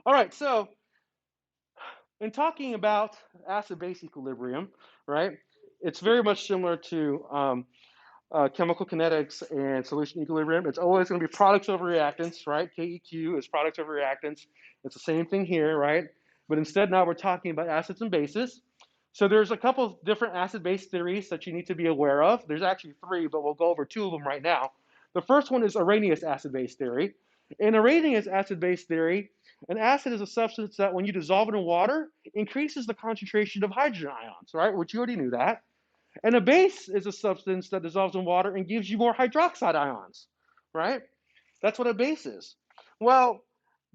All right, so in talking about acid-base equilibrium, right, it's very much similar to chemical kinetics and solution equilibrium. It's always going to be products over reactants, right? KEQ is products over reactants. It's the same thing here, right? But instead now we're talking about acids and bases. So there's a couple of different acid-base theories that you need to be aware of. There's actually three, but we'll go over two of them right now. The first one is Arrhenius acid-base theory. In Arrhenius acid-base theory, an acid is a substance that when you dissolve it in water, increases the concentration of hydrogen ions, right? Which you already knew that. And a base is a substance that dissolves in water and gives you more hydroxide ions, right? That's what a base is. Well,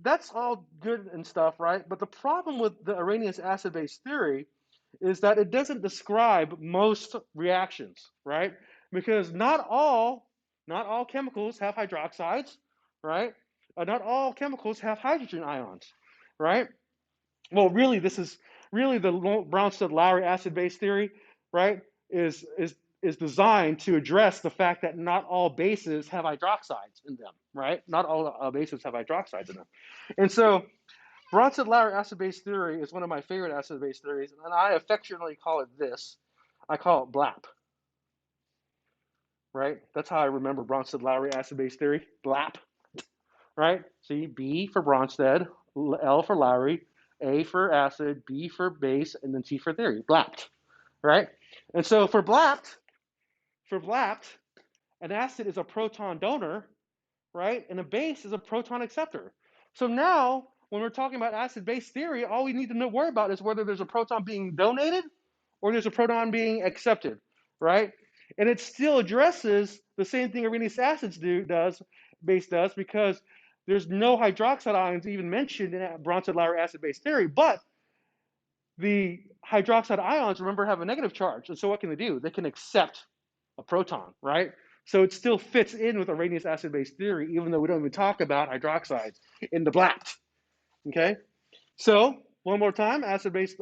that's all good and stuff, right? But the problem with the Arrhenius acid-base theory is that it doesn't describe most reactions, right? Because not all chemicals have hydroxides, right? Not all chemicals have hydrogen ions, right? Well, really, this is really the Bronsted-Lowry acid-base theory, right? Is designed to address the fact that not all bases have hydroxides in them, right? Not all bases have hydroxides in them, and so Bronsted-Lowry acid-base theory is one of my favorite acid-base theories, and I affectionately call it this. I call it BLAP, right? That's how I remember Bronsted-Lowry acid-base theory, BLAP, right? See, B for Bronsted, L for Lowry, A for acid, B for base, and then T for theory, BLAPT, right? And so for BLAPT, an acid is a proton donor, right? And a base is a proton acceptor. So now, when we're talking about acid-base theory, all we need to worry about is whether there's a proton being donated or there's a proton being accepted, right? And it still addresses the same thing Arrhenius base does, because there's no hydroxide ions even mentioned in Bronsted-Lowry acid-base theory, but the hydroxide ions, remember, have a negative charge. And so what can they do? They can accept a proton, right? So it still fits in with Arrhenius acid-base theory, even though we don't even talk about hydroxides in the BLAPT, okay? So one more time, acid-base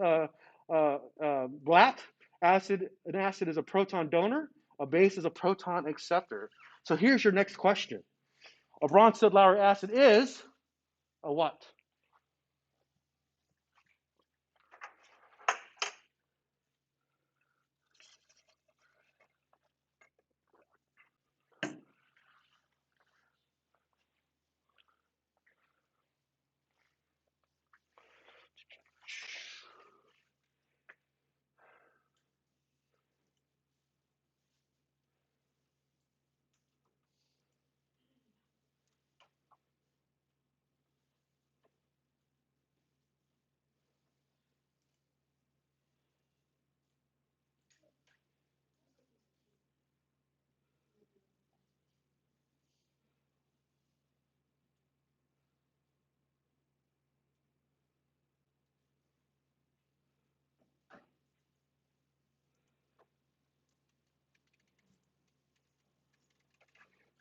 BLAPT, an acid is a proton donor, a base is a proton acceptor. So here's your next question. A Bronsted-Lowry acid is a what?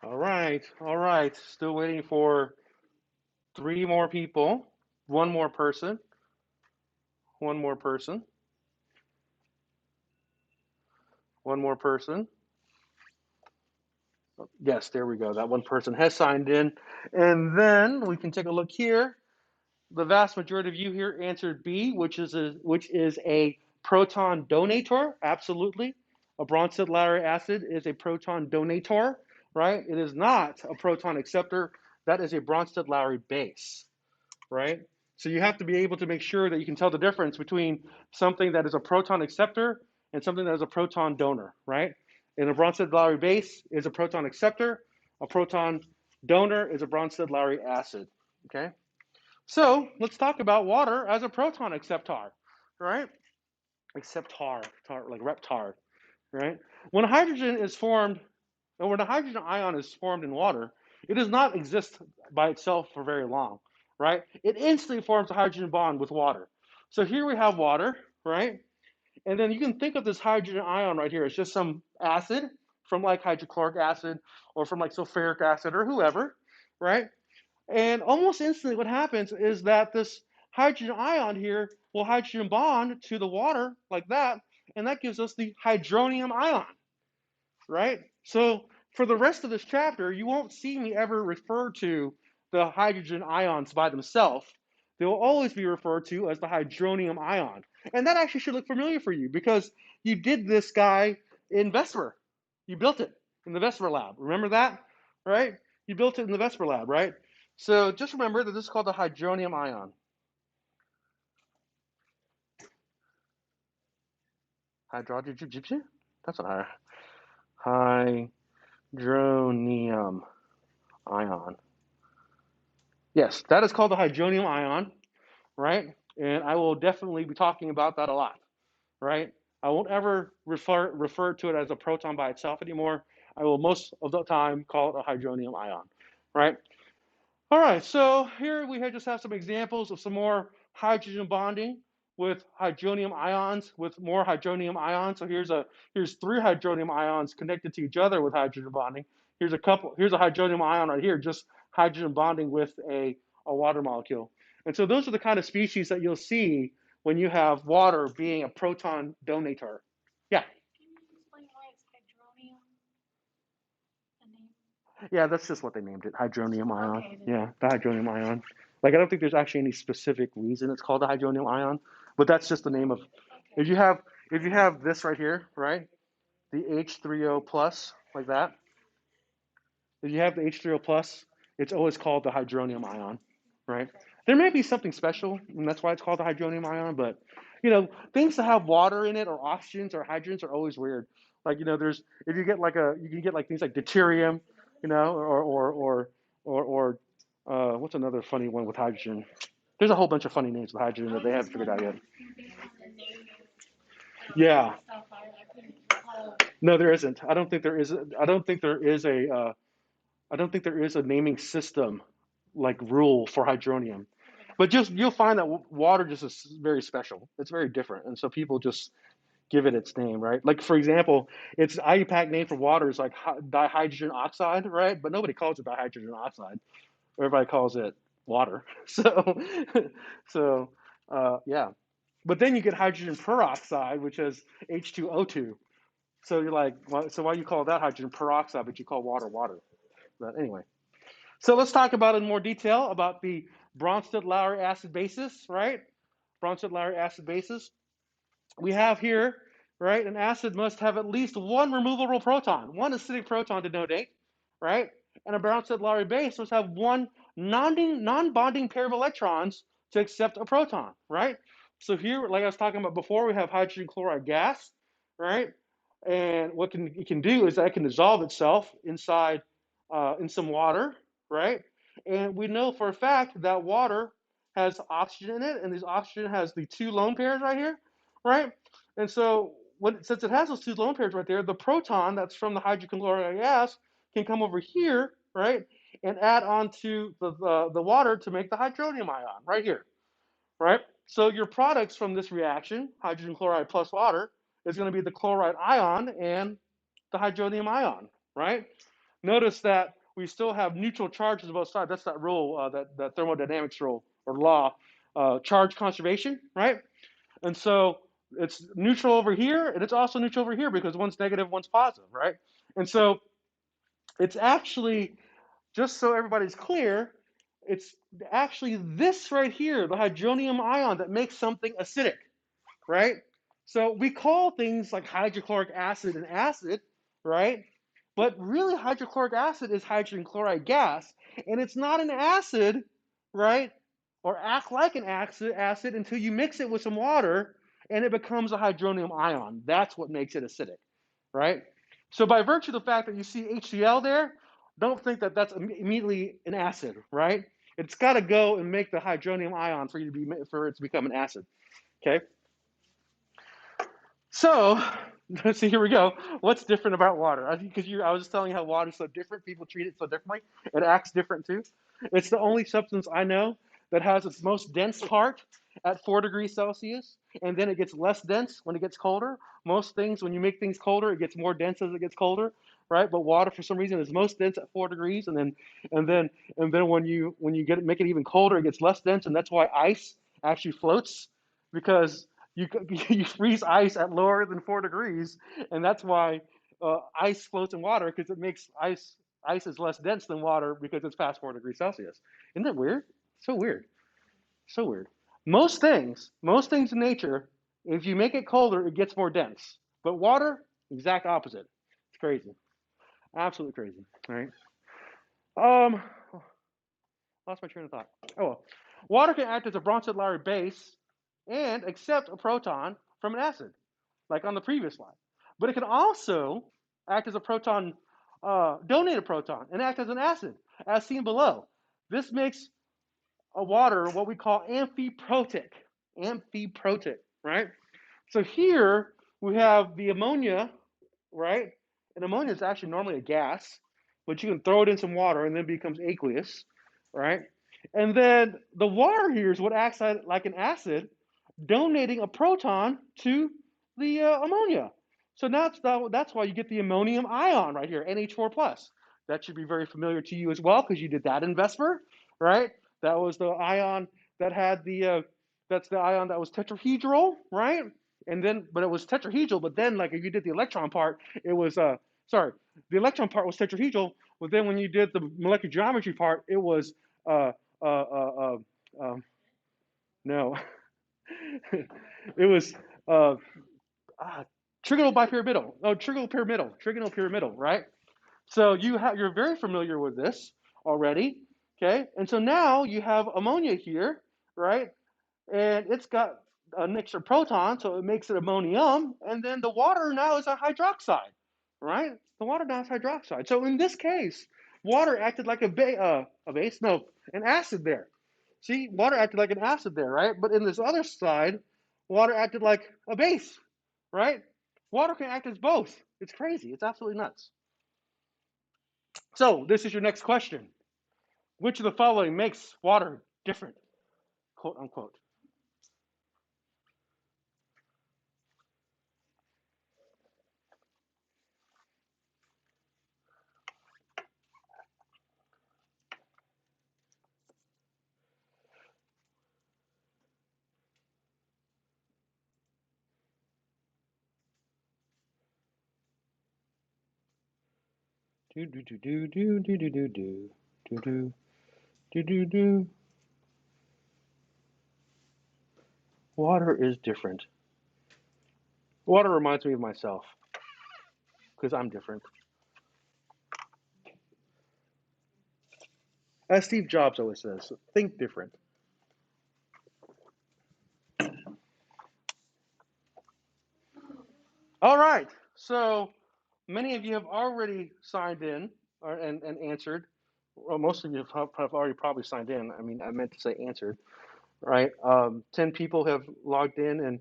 All right. Still waiting for three more people, one more person, one more person, one more person. Yes, there we go. That one person has signed in. And then we can take a look here. The vast majority of you here answered B, which is a proton donator. Absolutely. A Bronsted-Lowry acid is a proton donator, right? It is not a proton acceptor. That is a Bronsted-Lowry base, right? So you have to be able to make sure that you can tell the difference between something that is a proton acceptor and something that is a proton donor, right? And a Bronsted-Lowry base is a proton acceptor. A proton donor is a Bronsted-Lowry acid, okay? So let's talk about water as a proton acceptor, right? Acceptor, like reptar, right? When hydrogen is formed, or when a hydrogen ion is formed in water, it does not exist by itself for very long, right? It instantly forms a hydrogen bond with water. So here we have water, right? And then you can think of this hydrogen ion right here as just some acid from like hydrochloric acid or from like sulfuric acid or whoever, right? And almost instantly what happens is that this hydrogen ion here will hydrogen bond to the water like that, and that gives us the hydronium ion, right? So for the rest of this chapter, you won't see me ever refer to the hydrogen ions by themselves, they will always be referred to as the hydronium ion. And that actually should look familiar for you because you did this guy in Vesper. You built it in the Vesper lab. Remember that, right? You built it in the Vesper lab, right? So just remember that this is called the hydronium ion. Hydrogen? That's not hydronium ion. Yes, that is called the hydronium ion, right? And I will definitely be talking about that a lot, right? I won't ever refer to it as a proton by itself anymore. I will most of the time call it a hydronium ion, right? All right, so here we just have some examples of some more hydrogen bonding with hydronium ions, with more hydronium ions. So here's 3 hydronium ions connected to each other with hydrogen bonding. Here's a hydronium ion right here, just hydrogen bonding with a water molecule. And so those are the kind of species that you'll see when you have water being a proton donator. Yeah. Can you explain why it's hydronium? The name? Yeah, that's just what they named it, hydronium ion. Okay. Yeah, the hydronium ion. Like, I don't think there's actually any specific reason it's called the hydronium ion, but that's just the name of. Okay. If you have this right here, right, the H3O plus like that. If you have the H3O plus, it's always called the hydronium ion, right? There may be something special, and that's why it's called the hydronium ion. But things that have water in it, or oxygens, or hydrogens, are always weird. Like, there's if you get you can get like things like deuterium, or what's another funny one with hydrogen? There's a whole bunch of funny names with hydrogen that they haven't figured out yet. Yeah. No, there isn't. I don't think there is. I don't think there is a. I don't think there is a naming system like rule for hydronium. But you'll find that water just is very special. It's very different, and so people just give it its name, right? Like, for example, its IUPAC name for water is like dihydrogen oxide, right? But nobody calls it dihydrogen oxide. Everybody calls it water. So yeah. But then you get hydrogen peroxide, which is H2O2. So you're like, so why you call that hydrogen peroxide, but you call water water? But anyway. So let's talk about in more detail about the Bronsted-Lowry acid bases, right? Bronsted-Lowry acid bases. We have here, right, an acid must have at least one removable proton, one acidic proton to donate, right? And a Bronsted-Lowry base must have one non-bonding pair of electrons to accept a proton, right? So here, like I was talking about before, we have hydrogen chloride gas, right? And what it can do is that it can dissolve itself inside in some water, right? And we know for a fact that water has oxygen in it, and this oxygen has the 2 lone pairs right here, right? And so since it has those 2 lone pairs right there, the proton that's from the hydrogen chloride gas can come over here, right, and add on to the water to make the hydronium ion right here, right? So your products from this reaction, hydrogen chloride plus water, is going to be the chloride ion and the hydronium ion, right? Notice that we still have neutral charges on both sides. That's that rule, that thermodynamics rule or law, charge conservation, right? And so it's neutral over here, and it's also neutral over here because one's negative, one's positive, right? And so it's actually, just so everybody's clear, it's actually this right here, the hydronium ion, that makes something acidic, right? So we call things like hydrochloric acid an acid, right? But really, hydrochloric acid is hydrogen chloride gas, and it's not an acid, right? Or act like an acid until you mix it with some water and it becomes a hydronium ion. That's what makes it acidic, right? So by virtue of the fact that you see HCl there, don't think that that's immediately an acid, right? It's got to go and make the hydronium ion for it to become an acid. Okay. So, see, here we go. What's different about water? I was just telling you how water is so different. People treat it so differently. It acts different too. It's the only substance I know that has its most dense part at 4 degrees Celsius, and then it gets less dense when it gets colder. Most things, when you make things colder, it gets more dense as it gets colder, right? But water, for some reason, is most dense at 4 degrees, and then when you make it even colder, it gets less dense, and that's why ice actually floats, because you freeze ice at lower than 4 degrees, and that's why ice floats in water, because it makes ice is less dense than water because it's past 4 degrees Celsius. Isn't that weird? So weird. So weird. Most things in nature, if you make it colder, it gets more dense. But water, exact opposite. It's crazy. Absolutely crazy. All right. Um, lost my train of thought. Oh well. Water can act as a Bronsted-Lowry base and accept a proton from an acid, like on the previous slide. But it can also act as a proton, donate a proton, and act as an acid, as seen below. This makes a water what we call amphiprotic. Amphiprotic, right? So here we have the ammonia, right? And ammonia is actually normally a gas, but you can throw it in some water and then it becomes aqueous, right? And then the water here is what acts like an acid, donating a proton to the ammonia. So that's why you get the ammonium ion right here, NH4 plus. That should be very familiar to you as well because you did that in VSEPR, right? That was the ion that had that's the ion that was tetrahedral, right? And then, but it was tetrahedral. But then, like if you did the electron part, it was sorry, the electron part was tetrahedral. But then when you did the molecular geometry part, it was uh, uh, uh, uh, no, it was uh, trigonal bipyramidal. Oh, trigonal pyramidal, right? So you're very familiar with this already, okay? And so now you have ammonia here, right? And it's got an extra proton, so it makes it ammonium, and then the water now is a hydroxide, right? The water now is hydroxide. So in this case, water acted like a base, no, an acid there. See, water acted like an acid there, right? But in this other side, water acted like a base, right? Water can act as both. It's crazy. It's absolutely nuts. So this is your next question. Which of the following makes water different? Quote unquote. Do do do do do do do do do do do do do. Water is different. Water reminds me of myself because I'm different. As Steve Jobs always says, think different. All right. So many of you have already signed in and answered. Well, most of you have already probably signed in. I mean, I meant to say answered, right? 10 people have logged in, and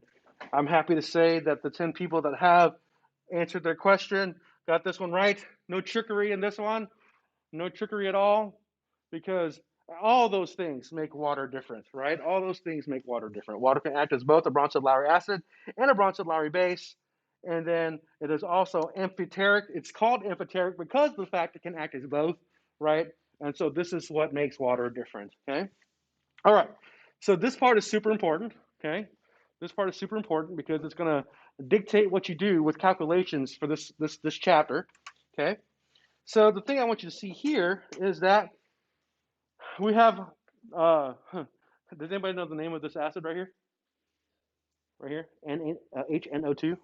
I'm happy to say that the 10 people that have answered their question got this one right. No trickery in this one. No trickery at all, because all those things make water different, right? All those things make water different. Water can act as both a Bronsted-Lowry acid and a Bronsted-Lowry base. And then it is also amphoteric. It's called amphoteric because of the fact it can act as both, right? And so this is what makes water different, okay? All right. So this part is super important, okay? This part is super important because it's going to dictate what you do with calculations for this chapter, okay? So the thing I want you to see here is that we have, does anybody know the name of this acid right here? Right here, HNO2.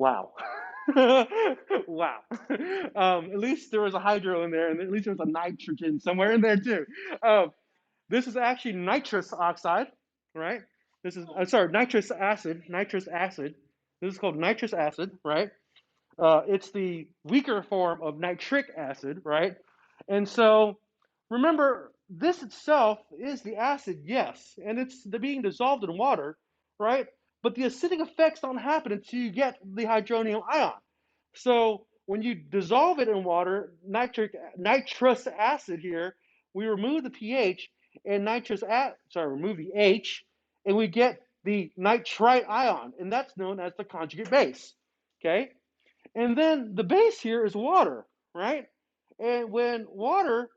Wow. Wow. At least there was a hydro in there, and at least there was a nitrogen somewhere in there too. This is actually nitrous oxide, right? This is, sorry, nitrous acid. Nitrous acid. This is called nitrous acid, right? It's the weaker form of nitric acid, right? And so remember, this itself is the acid, yes, and it's being dissolved in water, right? But the acidic effects don't happen until you get the hydronium ion. So when you dissolve it in water, nitrous acid here, we remove the pH and remove the H, and we get the nitrite ion, and that's known as the conjugate base. Okay, and then the base here is water, right? And when water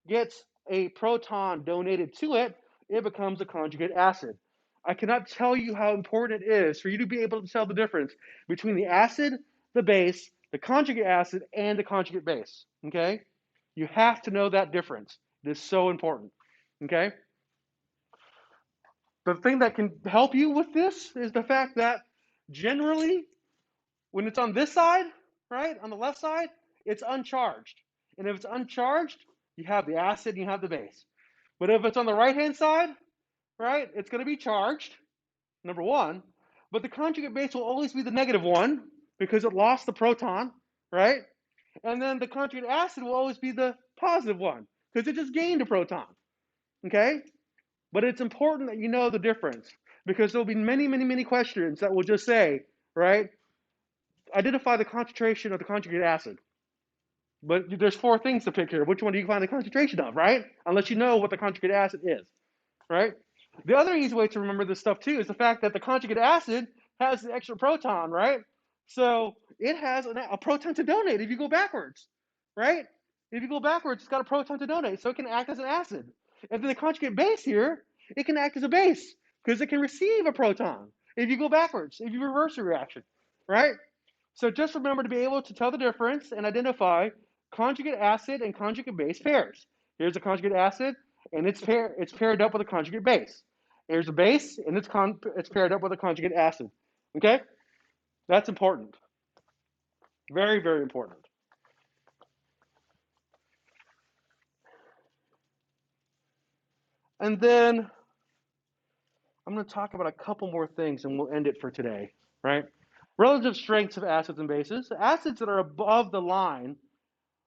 gets a proton donated to it, it becomes a conjugate acid. I cannot tell you how important it is for you to be able to tell the difference between the acid, the base, the conjugate acid, and the conjugate base. Okay? You have to know that difference. It is so important. Okay? The thing that can help you with this is the fact that generally, when it's on this side, right, on the left side, it's uncharged. And if it's uncharged, you have the acid and you have the base. But if it's on the right-hand side, right, it's going to be charged, number one. But the conjugate base will always be the negative one because it lost the proton, right? And then the conjugate acid will always be the positive one because it just gained a proton, okay? But it's important that you know the difference because there'll be many, many, many questions that will just say, right, identify the concentration of the conjugate acid. But there's four things to pick here. Which one do you find the concentration of, right? Unless you know what the conjugate acid is, right? The other easy way to remember this stuff too is the fact that the conjugate acid has the extra proton, right? So it has a proton to donate if you go backwards, right? If you go backwards, it's got a proton to donate, so it can act as an acid. And then the conjugate base here, it can act as a base because it can receive a proton if you go backwards, if you reverse the reaction, right? So just remember to be able to tell the difference and identify conjugate acid and conjugate base pairs. Here's a conjugate acid, and it's paired up with a conjugate base. Here's a base, and it's paired up with a conjugate acid. Okay, that's important. Very, very important. And then I'm going to talk about a couple more things, and we'll end it for today. Right? Relative strengths of acids and bases. Acids that are above the line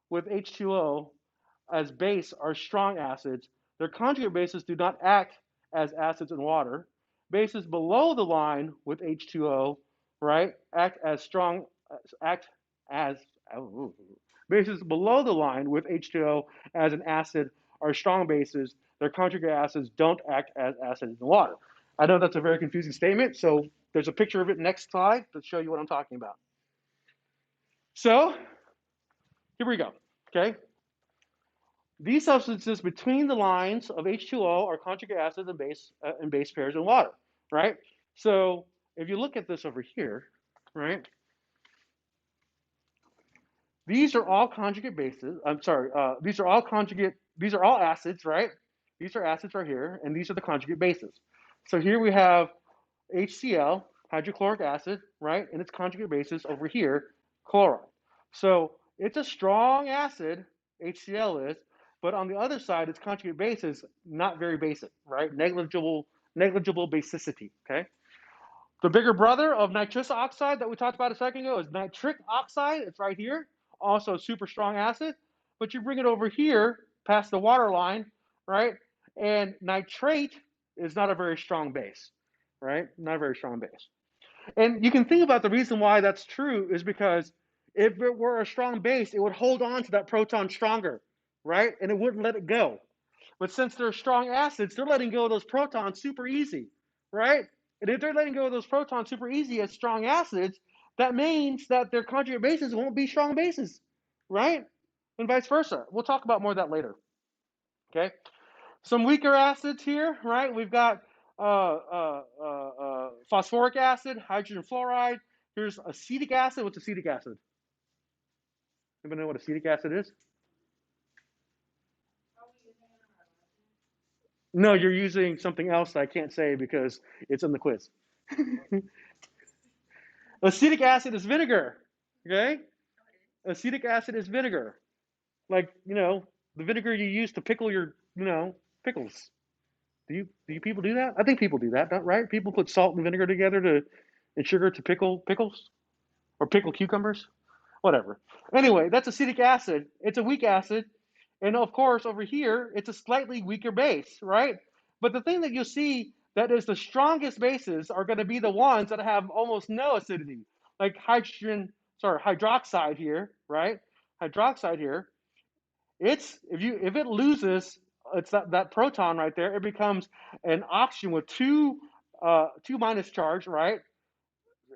with H2O as base are strong acids. Their conjugate bases do not act as acids in water. Bases below the line with H2O, right, act as bases below the line with H2O as an acid are strong bases. Their conjugate acids don't act as acids in water. I know that's a very confusing statement, so there's a picture of it next slide to show you what I'm talking about. So here we go. Okay. These substances between the lines of H2O are conjugate acids and base pairs in water, right? So if you look at this over here, right? These are all conjugate bases. I'm sorry. These are all acids, right? These are acids right here, and these are the conjugate bases. So here we have HCl, hydrochloric acid, right? And its conjugate bases over here, chloride. So it's a strong acid, HCl is, but on the other side, its conjugate base is not very basic, right? Negligible basicity, okay? The bigger brother of nitrous oxide that we talked about a second ago is nitric oxide. It's right here, also a super strong acid. But you bring it over here past the water line, right? And nitrate is not a very strong base, right? Not a very strong base. And you can think about the reason why that's true is because if it were a strong base, it would hold on to that proton stronger, right? And it wouldn't let it go. But since they're strong acids, they're letting go of those protons super easy, right? And if they're letting go of those protons super easy as strong acids, that means that their conjugate bases won't be strong bases, right? And vice versa. We'll talk about more of that later. Okay. Some weaker acids here, right? We've got phosphoric acid, hydrogen fluoride. Here's acetic acid. What's acetic acid? Anybody know what acetic acid is? No, you're using something else that I can't say because it's in the quiz. Acetic acid is vinegar. Okay? Acetic acid is vinegar. Like, the vinegar you use to pickle your, pickles. Do you people do that? I think people do that, right? People put salt and vinegar together and sugar to pickle pickles or pickle cucumbers, whatever. Anyway, that's acetic acid. It's a weak acid, and of course over here it's a slightly weaker base, right? But the thing that you'll see that is the strongest bases are going to be the ones that have almost no acidity, like hydroxide here, right? Hydroxide here. If it loses it's that proton right there, it becomes an oxygen with two minus charge, right?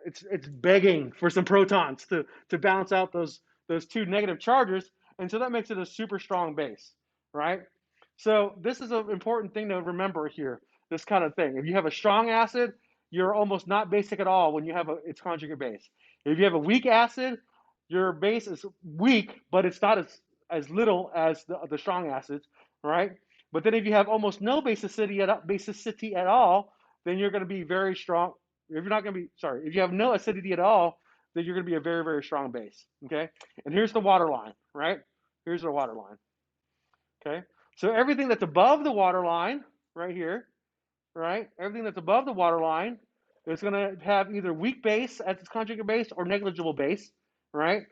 It's begging for some protons to balance out those two negative charges, and so that makes it a super strong base, right? So this is an important thing to remember here. This kind of thing. If you have a strong acid, you're almost not basic at all when you have its conjugate base. If you have a weak acid, your base is weak, but it's not as as little as the strong acids, right? But then if you have almost no basicity at all, then you're going to be very strong. If you're not going to be, sorry, if you have no acidity at all, then you're going to be a very, very strong base, okay? And here's the water line, right? Here's the water line, okay? So everything that's above the water line, right here, right? Everything that's above the water line is going to have either weak base as its conjugate base or negligible base, right?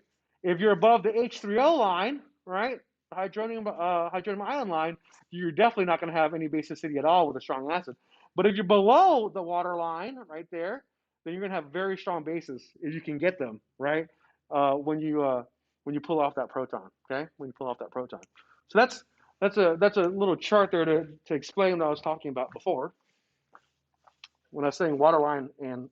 If you're above the H3O line, right, the hydronium ion line, you're definitely not going to have any basicity at all with a strong acid. But if you're below the water line, right there, then you're going to have very strong bases if you can get them, right? When you pull off that proton, okay? When you pull off that proton. So that's a little chart there to explain what I was talking about before when I was saying waterline and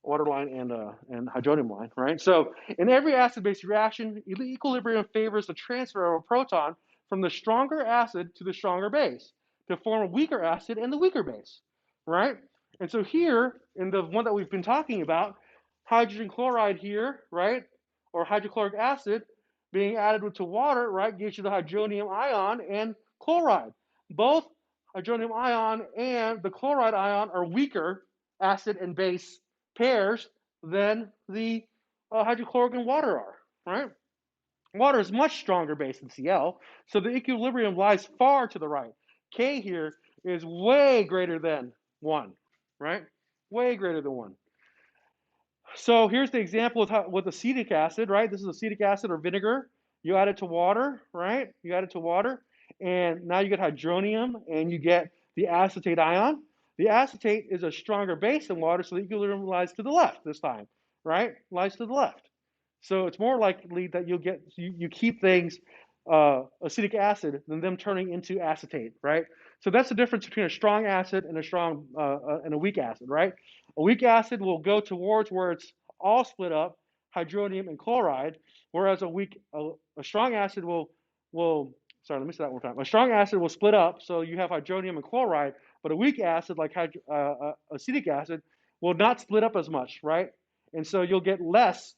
hydronium line, right? So in every acid-base reaction, equilibrium favors the transfer of a proton from the stronger acid to the stronger base to form a weaker acid and the weaker base, right? And so here, in the one that we've been talking about, hydrogen chloride here, right, or hydrochloric acid being added to water, right, gives you the hydronium ion and chloride. Both hydronium ion and the chloride ion are weaker acid and base pairs than the hydrochloric and water are, right? Water is much stronger base than Cl, so the equilibrium lies far to the right. K here is way greater than 1, right? Way greater than 1. So here's the example with acetic acid, right? This is acetic acid or vinegar. You add it to water, right? You add it to water, and now you get hydronium, and you get the acetate ion. The acetate is a stronger base than water, so the equilibrium lies to the left this time, right? Lies to the left. So it's more likely that you keep things acetic acid than them turning into acetate, right? So that's the difference between a strong acid and a weak acid, right? A weak acid will go towards where it's all split up, hydronium and chloride, whereas a strong acid will sorry, let me say that one more time. A strong acid will split up, so you have hydronium and chloride, but a weak acid like acetic acid will not split up as much, right? And so you'll get less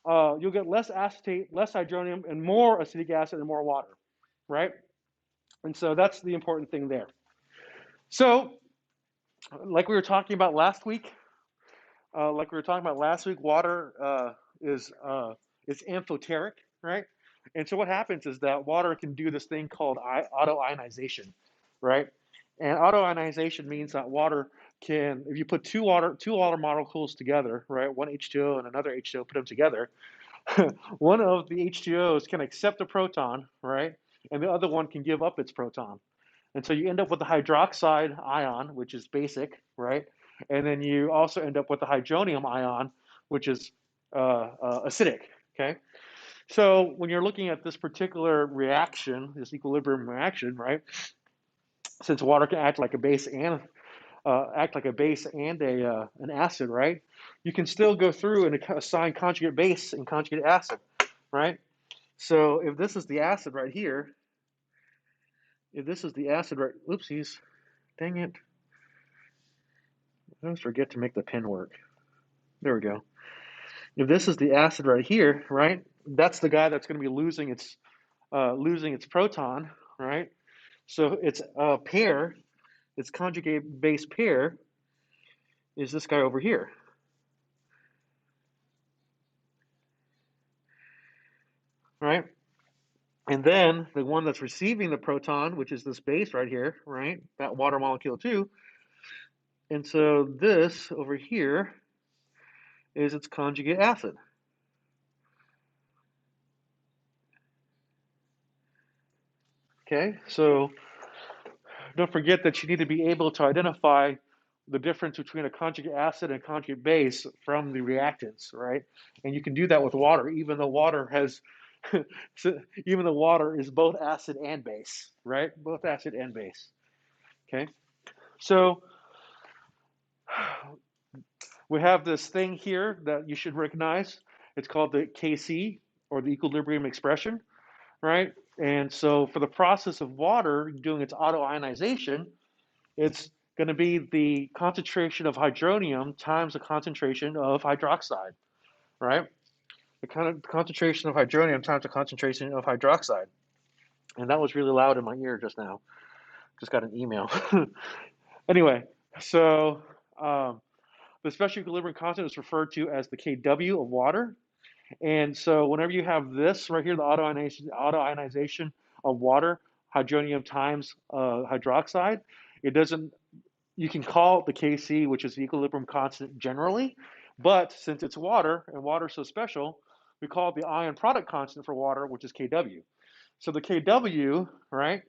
acetate, less hydronium, and more acetic acid and more water, right? And so that's the important thing there. So, like we were talking about last week, water is amphoteric, right? And so what happens is that water can do this thing called autoionization, right? And autoionization means that water can, if you put two water molecules together, right, one H2O and another H2O, put them together, one of the H2Os can accept a proton, right, and the other one can give up its proton. And so you end up with the hydroxide ion, which is basic, right? And then you also end up with the hydronium ion, which is acidic, okay? So when you're looking at this particular reaction, this equilibrium reaction, right, since water can act like a base and an acid, right? You can still go through and assign conjugate base and conjugate acid, right? So if this is the acid right here, oopsies, dang it. I always forget to make the pen work. There we go. If this is the acid right here, right, that's the guy that's going to be losing its proton, right? So its pair, its conjugate base pair, is this guy over here. Right? And then the one that's receiving the proton, which is this base right here, right? That water molecule too. And so this over here is its conjugate acid. Okay, so don't forget that you need to be able to identify the difference between a conjugate acid and a conjugate base from the reactants, right? And you can do that with water, even though water is both acid and base, right? Both acid and base. Okay, so we have this thing here that you should recognize. It's called the Kc, or the equilibrium expression, right? And so for the process of water doing its autoionization, it's going to be the concentration of hydronium times the concentration of hydroxide, right? the kind of concentration of hydronium times the concentration of hydroxide. And that was really loud in my ear just now. Just got an email. Anyway, so the special equilibrium constant is referred to as the Kw of water. And so whenever you have this right here, the autoionization of water, hydronium times hydroxide, it doesn't, you can call it the Kc, which is the equilibrium constant generally, but since it's water and water is so special, we call it the ion product constant for water, which is Kw. So the Kw, right,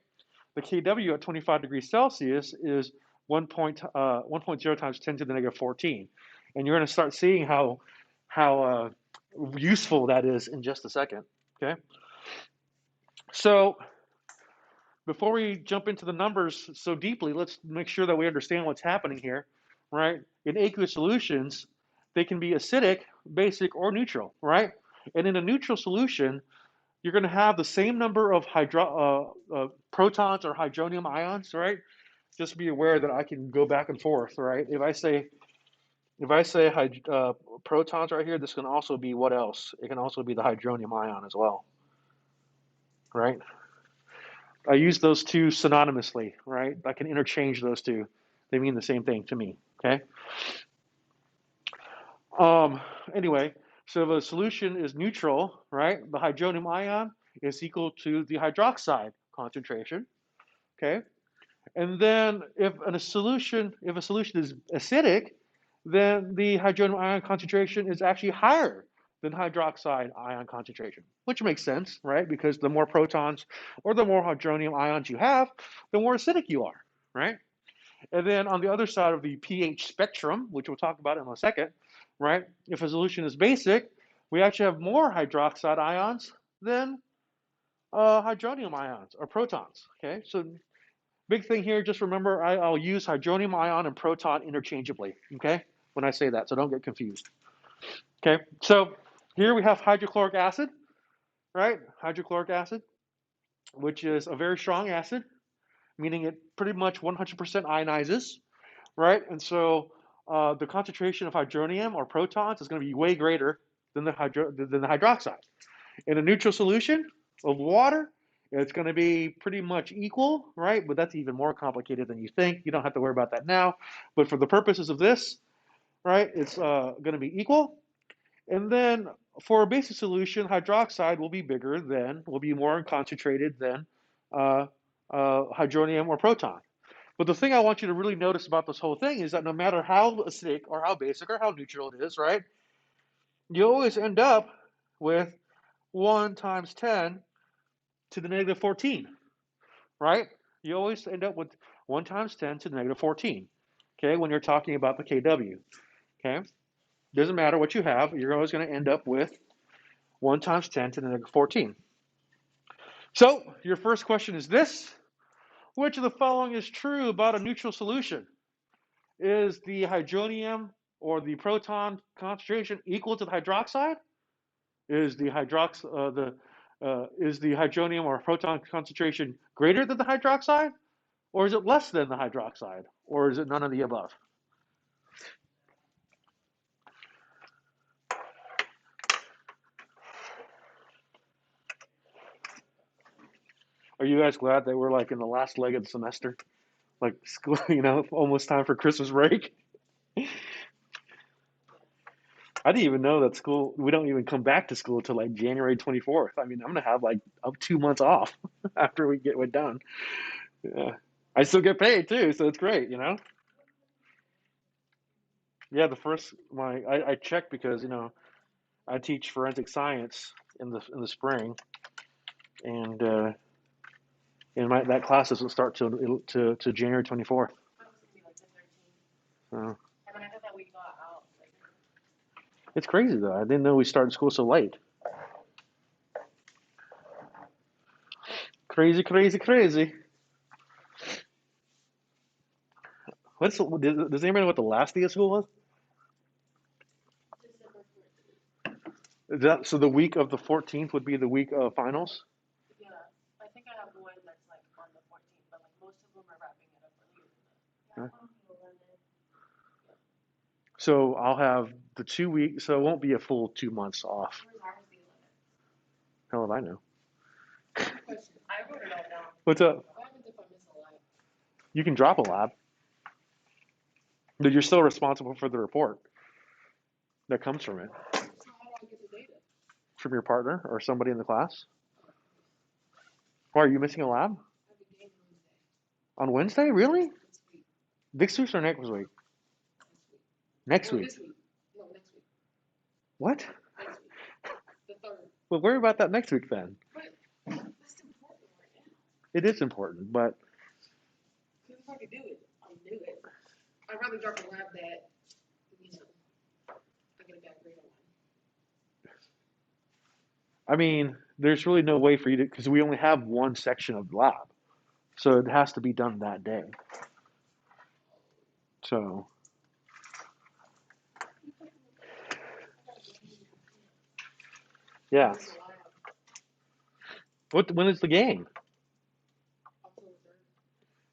the Kw at 25 degrees Celsius is 1.0 times 10 to the negative 14. And you're going to start seeing how useful that is in just a second. Okay. So before we jump into the numbers so deeply, let's make sure that we understand what's happening here, right? In aqueous solutions, they can be acidic, basic, or neutral, right? And in a neutral solution, you're going to have the same number of protons or hydronium ions, right? Just be aware that I can go back and forth, right? If I say protons right here, this can also be what else? It can also be the hydronium ion as well, right? I use those two synonymously, right? I can interchange those two. They mean the same thing to me, okay? Um, anyway, so if a solution is neutral, right, the hydronium ion is equal to the hydroxide concentration, okay? And then if a solution is acidic, then the hydronium ion concentration is actually higher than hydroxide ion concentration, which makes sense, right? Because the more protons or the more hydronium ions you have, the more acidic you are, right? And then on the other side of the pH spectrum, which we'll talk about in a second, right? If a solution is basic, we actually have more hydroxide ions than hydronium ions or protons, okay? So big thing here, just remember I'll use hydronium ion and proton interchangeably, okay, when I say that, so don't get confused. Okay, so here we have hydrochloric acid, right? Hydrochloric acid, which is a very strong acid, meaning it pretty much 100% ionizes, right? And so the concentration of hydronium or protons is going to be way greater than the hydroxide. In a neutral solution of water, it's going to be pretty much equal, right? But that's even more complicated than you think. You don't have to worry about that now. But for the purposes of this, right, it's going to be equal. And then for a basic solution, hydroxide will be bigger than, will be more concentrated than uh, hydronium or proton. But the thing I want you to really notice about this whole thing is that no matter how acidic or how basic or how neutral it is, right, you always end up with 1 times 10 to the negative 14, right? You always end up with 1 times 10 to the negative 14, okay, when you're talking about the Kw, okay? Doesn't matter what you have, you're always going to end up with 1 times 10 to the negative 14. So your first question is this: which of the following is true about a neutral solution? Is the hydronium or the proton concentration equal to the hydroxide? Is the is the hydronium or proton concentration greater than the hydroxide? Or is it less than the hydroxide? Or is it none of the above? Are you guys glad that we're like in the last leg of the semester? Like school, almost time for Christmas break? I didn't even know that we don't even come back to school till like January 24th. I mean, I'm gonna have like up 2 months off after we get it done. Yeah. I still get paid too, so it's great. Yeah, I checked because I teach forensic science in the spring, and that class doesn't start to January 24th. So it's crazy though. I didn't know we started school so late. Crazy, crazy, crazy. Does anybody know what the last day of school was? So the week of the 14th would be the week of finals? Yeah, I think I have the one that's like on the 14th, but like most of them are wrapping it up earlier than that. So I'll have the 2 weeks, so it won't be a full 2 months off. Hell if I know. Question. I wrote it all down. What's up? What happens if I miss a lab? You can drop a lab, but you're still responsible for the report that comes from it, So how do I get the data? from your partner or somebody in the class. Why are you missing a lab I have a game Wednesday. on Wednesday? Really? This week. This week or next week? Next Next week. Well, week. this week. No, next week. What? Next week. The 3rd. Well, worry about that next week then. But that's important right now. It is important, but Because if I could do it, I'll do it. I'd rather drop a lab that, you know, I get a bad grade on. I mean, there's really no way for you to, because we only have one section of the lab, so it has to be done that day. So, yeah. Miss a lab. When is the game? October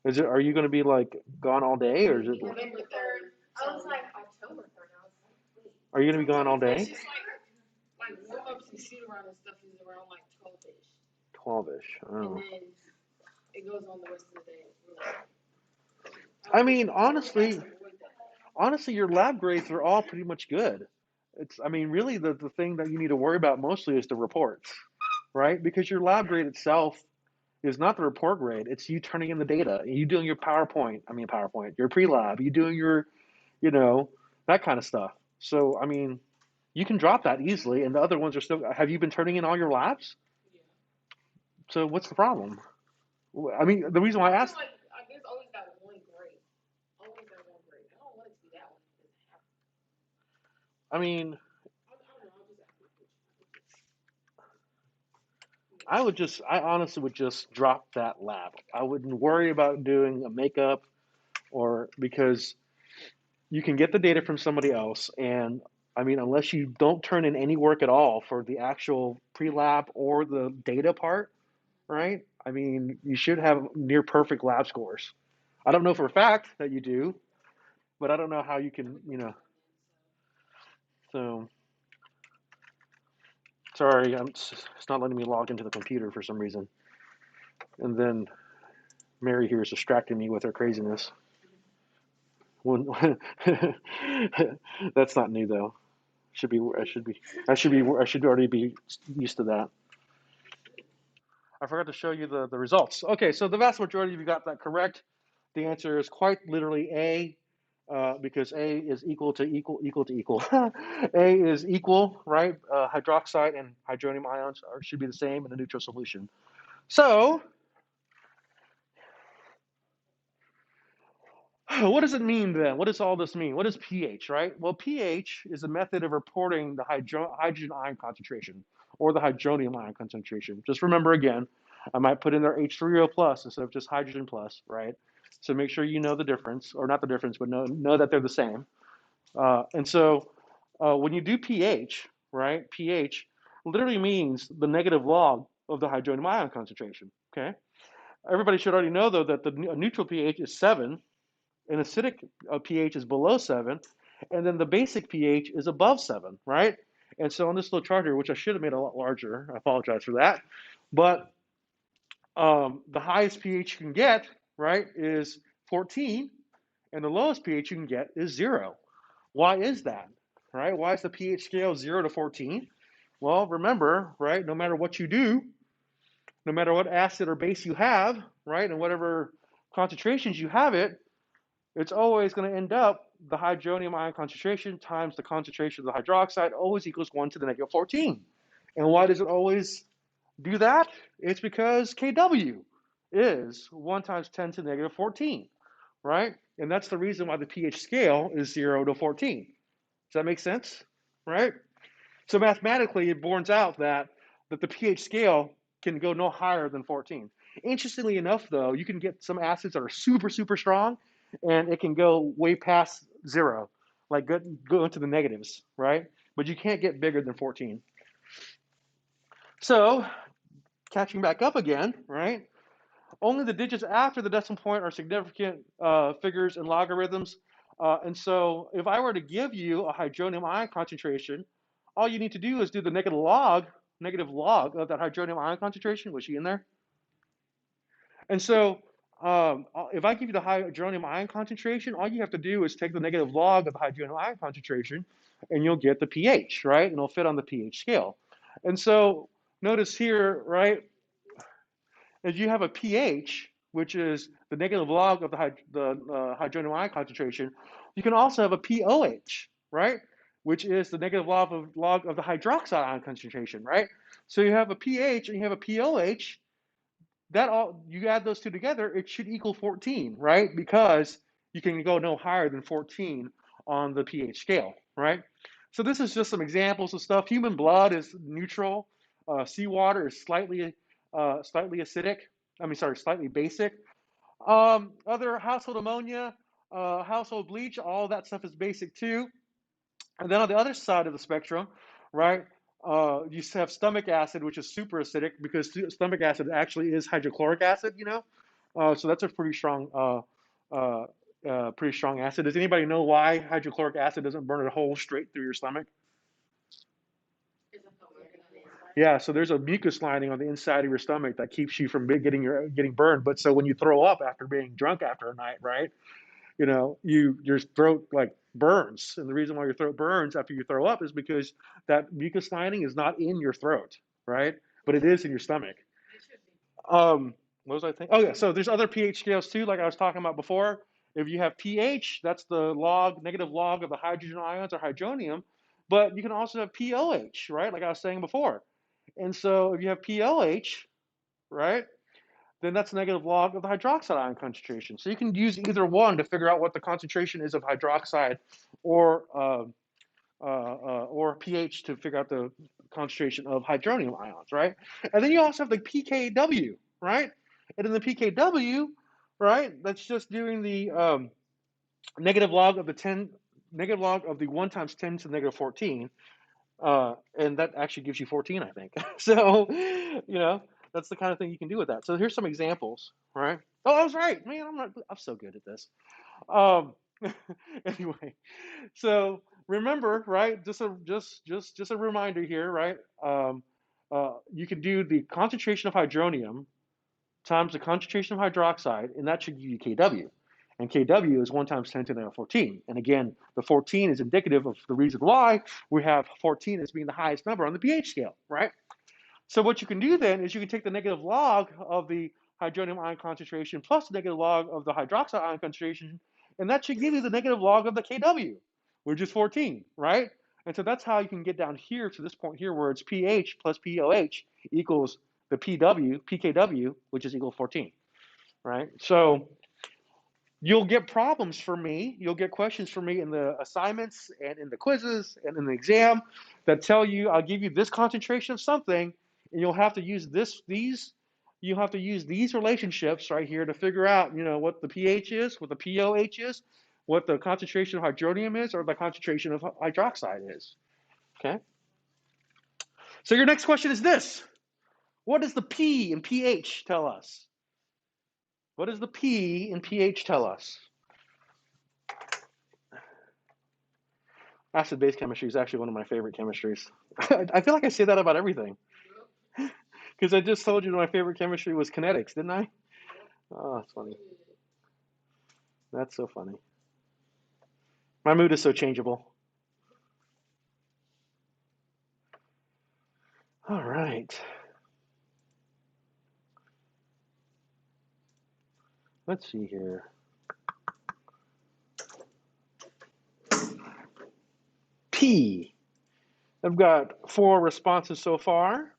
3rd. Is it? Are you going to be like gone all day, or is it? November 3rd. I was like October 3rd. I was like, wait. Are you going to be gone all It's day? just like warm-ups and shoot-around and stuff is around like 12-ish. 12ish. And Oh. then it goes on the rest of the day. I mean, honestly, Avoid that. honestly, your lab grades are all pretty much good. I mean, really, the thing that you need to worry about mostly is the reports, right? Because your lab grade itself is not the report grade. It's you turning in the data, you doing your your pre-lab, you doing your, that kind of stuff. So, I mean, you can drop that easily, and the other ones are still. Have you been turning in all your labs? Yeah. So, what's the problem? I mean, the reason why I asked. Like, I just always got one grade. Always got one grade. I don't want it to be that one. I mean, I don't know. I'll just ask you. I honestly would just drop that lab. I wouldn't worry about doing a makeup because you can get the data from somebody else. And I mean, unless you don't turn in any work at all for the actual pre-lab or the data part, right? I mean, you should have near perfect lab scores. I don't know for a fact that you do, but I don't know how you can, so sorry, it's not letting me log into the computer for some reason. And then Mary here is distracting me with her craziness. That's not new though. I should already be used to that. I forgot to show you the results. Okay, so the vast majority of you got that correct. The answer is quite literally A, because A is equal to equal. A is equal, right? Hydroxide and hydronium ions should be the same in a neutral solution. So, what does it mean then? What does all this mean? What is pH, right? Well, pH is a method of reporting the hydrogen ion concentration or the hydronium ion concentration. Just remember again, I might put in there H3O plus instead of just hydrogen plus, right? So make sure you know the difference, or not the difference, but know that they're the same. And so when you do pH, right, pH literally means the negative log of the hydronium ion concentration, okay? Everybody should already know, though, that the neutral pH is 7, and acidic pH is below 7, and then the basic pH is above 7, right? And so on this little chart here, which I should have made a lot larger, I apologize for that, but the highest pH you can get, right, is 14, and the lowest pH you can get is 0. Why is that, right? Why is the pH scale 0 to 14? Well, remember, right, no matter what you do, no matter what acid or base you have, right, and whatever concentrations you have it's always going to end up the hydronium ion concentration times the concentration of the hydroxide always equals 1 to the negative 14. And why does it always do that? It's because Kw is 1 times 10 to the negative 14, right? And that's the reason why the pH scale is 0 to 14. Does that make sense? Right? So mathematically, it bornes out that the pH scale can go no higher than 14. Interestingly enough, though, you can get some acids that are super, super strong, and it can go way past 0, like go into the negatives, right? But you can't get bigger than 14. So, catching back up again, right? Only the digits after the decimal point are significant figures and logarithms. And so if I were to give you a hydronium ion concentration, all you need to do is do the negative log negative log of that hydronium ion concentration. Was she in there? And so if I give you the hydronium ion concentration, all you have to do is take the negative log of the hydronium ion concentration, and you'll get the pH, right? And it'll fit on the pH scale. And so notice here, right, as you have a pH, which is the negative log of the hydronium ion concentration, you can also have a pOH, right, which is the negative log of the hydroxide ion concentration, right? So you have a pH and you have a pOH. That all, you add those two together, it should equal 14, right? Because you can go no higher than 14 on the pH scale, right? So this is just some examples of stuff. Human blood is neutral. Seawater is slightly acidic. Slightly basic. Other household ammonia, household bleach, all that stuff is basic too. And then on the other side of the spectrum, right, you have stomach acid, which is super acidic because stomach acid actually is hydrochloric acid, you know. So that's a pretty strong acid. Does anybody know why hydrochloric acid doesn't burn a hole straight through your stomach? Yeah, so there's a mucus lining on the inside of your stomach that keeps you from getting burned. But so when you throw up after being drunk after a night, right? You know, your throat like burns, and the reason why your throat burns after you throw up is because that mucus lining is not in your throat, right? But it is in your stomach. What was I thinking? Oh yeah, so there's other pH scales too, like I was talking about before. If you have pH, that's the negative log of the hydrogen ions or hydronium, but you can also have pOH, right? Like I was saying before. And so if you have pOH, right, then that's negative log of the hydroxide ion concentration. So you can use either one to figure out what the concentration is of hydroxide or pH to figure out the concentration of hydronium ions, right? And then you also have the pKw, right? And in the pKw, right, that's just doing the negative log of the 1 times 10 to the negative 14. And that actually gives you 14, I think. So, you know, that's the kind of thing you can do with that. So here's some examples, right? Oh, I was right, man. I'm so good at this. Um, anyway, so remember, right? Just a reminder here, right? You can do the concentration of hydronium times the concentration of hydroxide, and that should give you Kw. And Kw is 1 times 10 to the 14. And again, the 14 is indicative of the reason why we have 14 as being the highest number on the pH scale, right? So what you can do then is you can take the negative log of the hydronium ion concentration plus the negative log of the hydroxide ion concentration, and that should give you the negative log of the Kw, which is 14, right? And so that's how you can get down here to this point here where it's pH plus pOH equals the pKw, which is equal to 14, right? So you'll get problems from me. You'll get questions from me in the assignments and in the quizzes and in the exam that tell you, I'll give you this concentration of something, and you'll have to use you have to use these relationships right here to figure out, you know, what the pH is, what the pOH is, what the concentration of hydronium is, or the concentration of hydroxide is. Okay? So your next question is this. What does the P in pH tell us? What does the P in pH tell us? Acid-base chemistry is actually one of my favorite chemistries. I feel like I say that about everything. Because I just told you my favorite chemistry was kinetics, didn't I? Oh, that's funny. That's so funny. My mood is so changeable. All right. Let's see here. P. I've got 4 responses so far.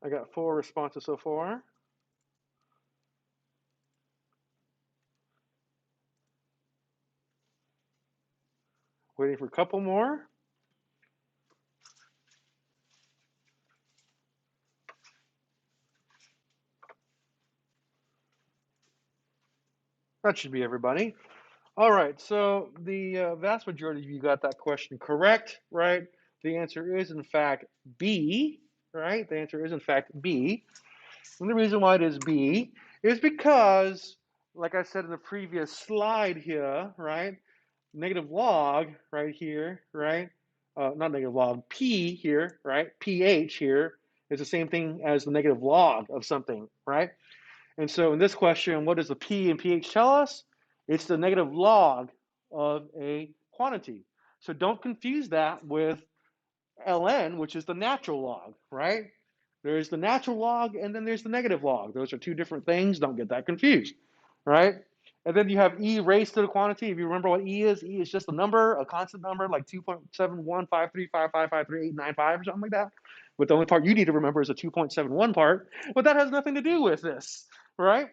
I got 4 responses so far. Waiting for a couple more. That should be everybody. All right, so the vast majority of you got that question correct, right? The answer is, in fact, B, right? The answer is, in fact, B. And the reason why it is B is because, like I said in the previous slide here, right, negative log right here, right? Not negative log, P here, right? pH here is the same thing as the negative log of something, right? And so in this question, what does the P and pH tell us? It's the negative log of a quantity. So don't confuse that with ln, which is the natural log, right? There's the natural log and then there's the negative log. Those are two different things. Don't get that confused, right? And then you have e raised to the quantity. If you remember what e is just a number, a constant number like 2.7153555389 or something like that. But the only part you need to remember is the 2.71 part. But that has nothing to do with this, right?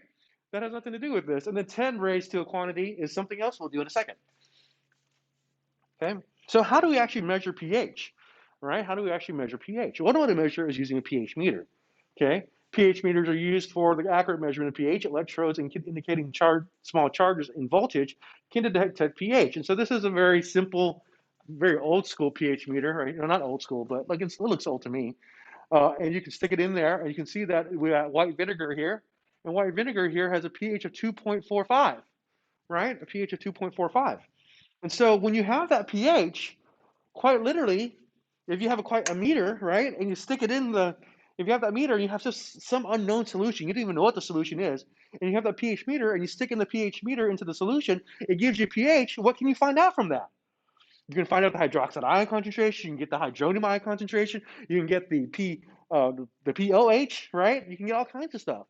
That has nothing to do with this. And then 10 raised to a quantity is something else we'll do in a second. Okay, so how do we actually measure pH? Right? How do we actually measure pH? One way to measure is using a pH meter. Okay, pH meters are used for the accurate measurement of pH. Electrodes indicating small charges in voltage can detect pH. And so this is a very simple, very old school pH meter, right? No, not old school, but like it looks old to me. And you can stick it in there, and you can see that we got white vinegar here, and white vinegar here has a pH of 2.45, right? A pH of 2.45. And so when you have that pH, quite literally, if you have a meter, right, and you stick it in if you have that meter and you have just some unknown solution, you don't even know what the solution is, and you have that pH meter and you stick in the pH meter into the solution, it gives you pH. What can you find out from that? You can find out the hydroxide ion concentration. You can get the hydronium ion concentration. You can get the POH, right? You can get all kinds of stuff.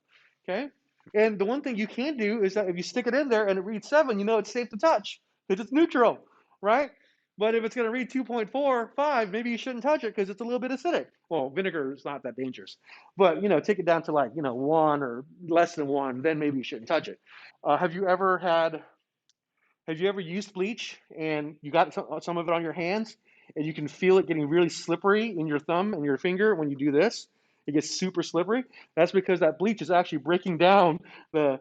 Okay. And the one thing you can do is that if you stick it in there and it reads 7, you know it's safe to touch because it's neutral, right? But if it's going to read 2.45, maybe you shouldn't touch it because it's a little bit acidic. Well, vinegar is not that dangerous, but take it down to 1 or less than 1, then maybe you shouldn't touch it. Have you ever used bleach and you got some of it on your hands and you can feel it getting really slippery in your thumb and your finger when you do this? It gets super slippery. That's because that bleach is actually breaking down the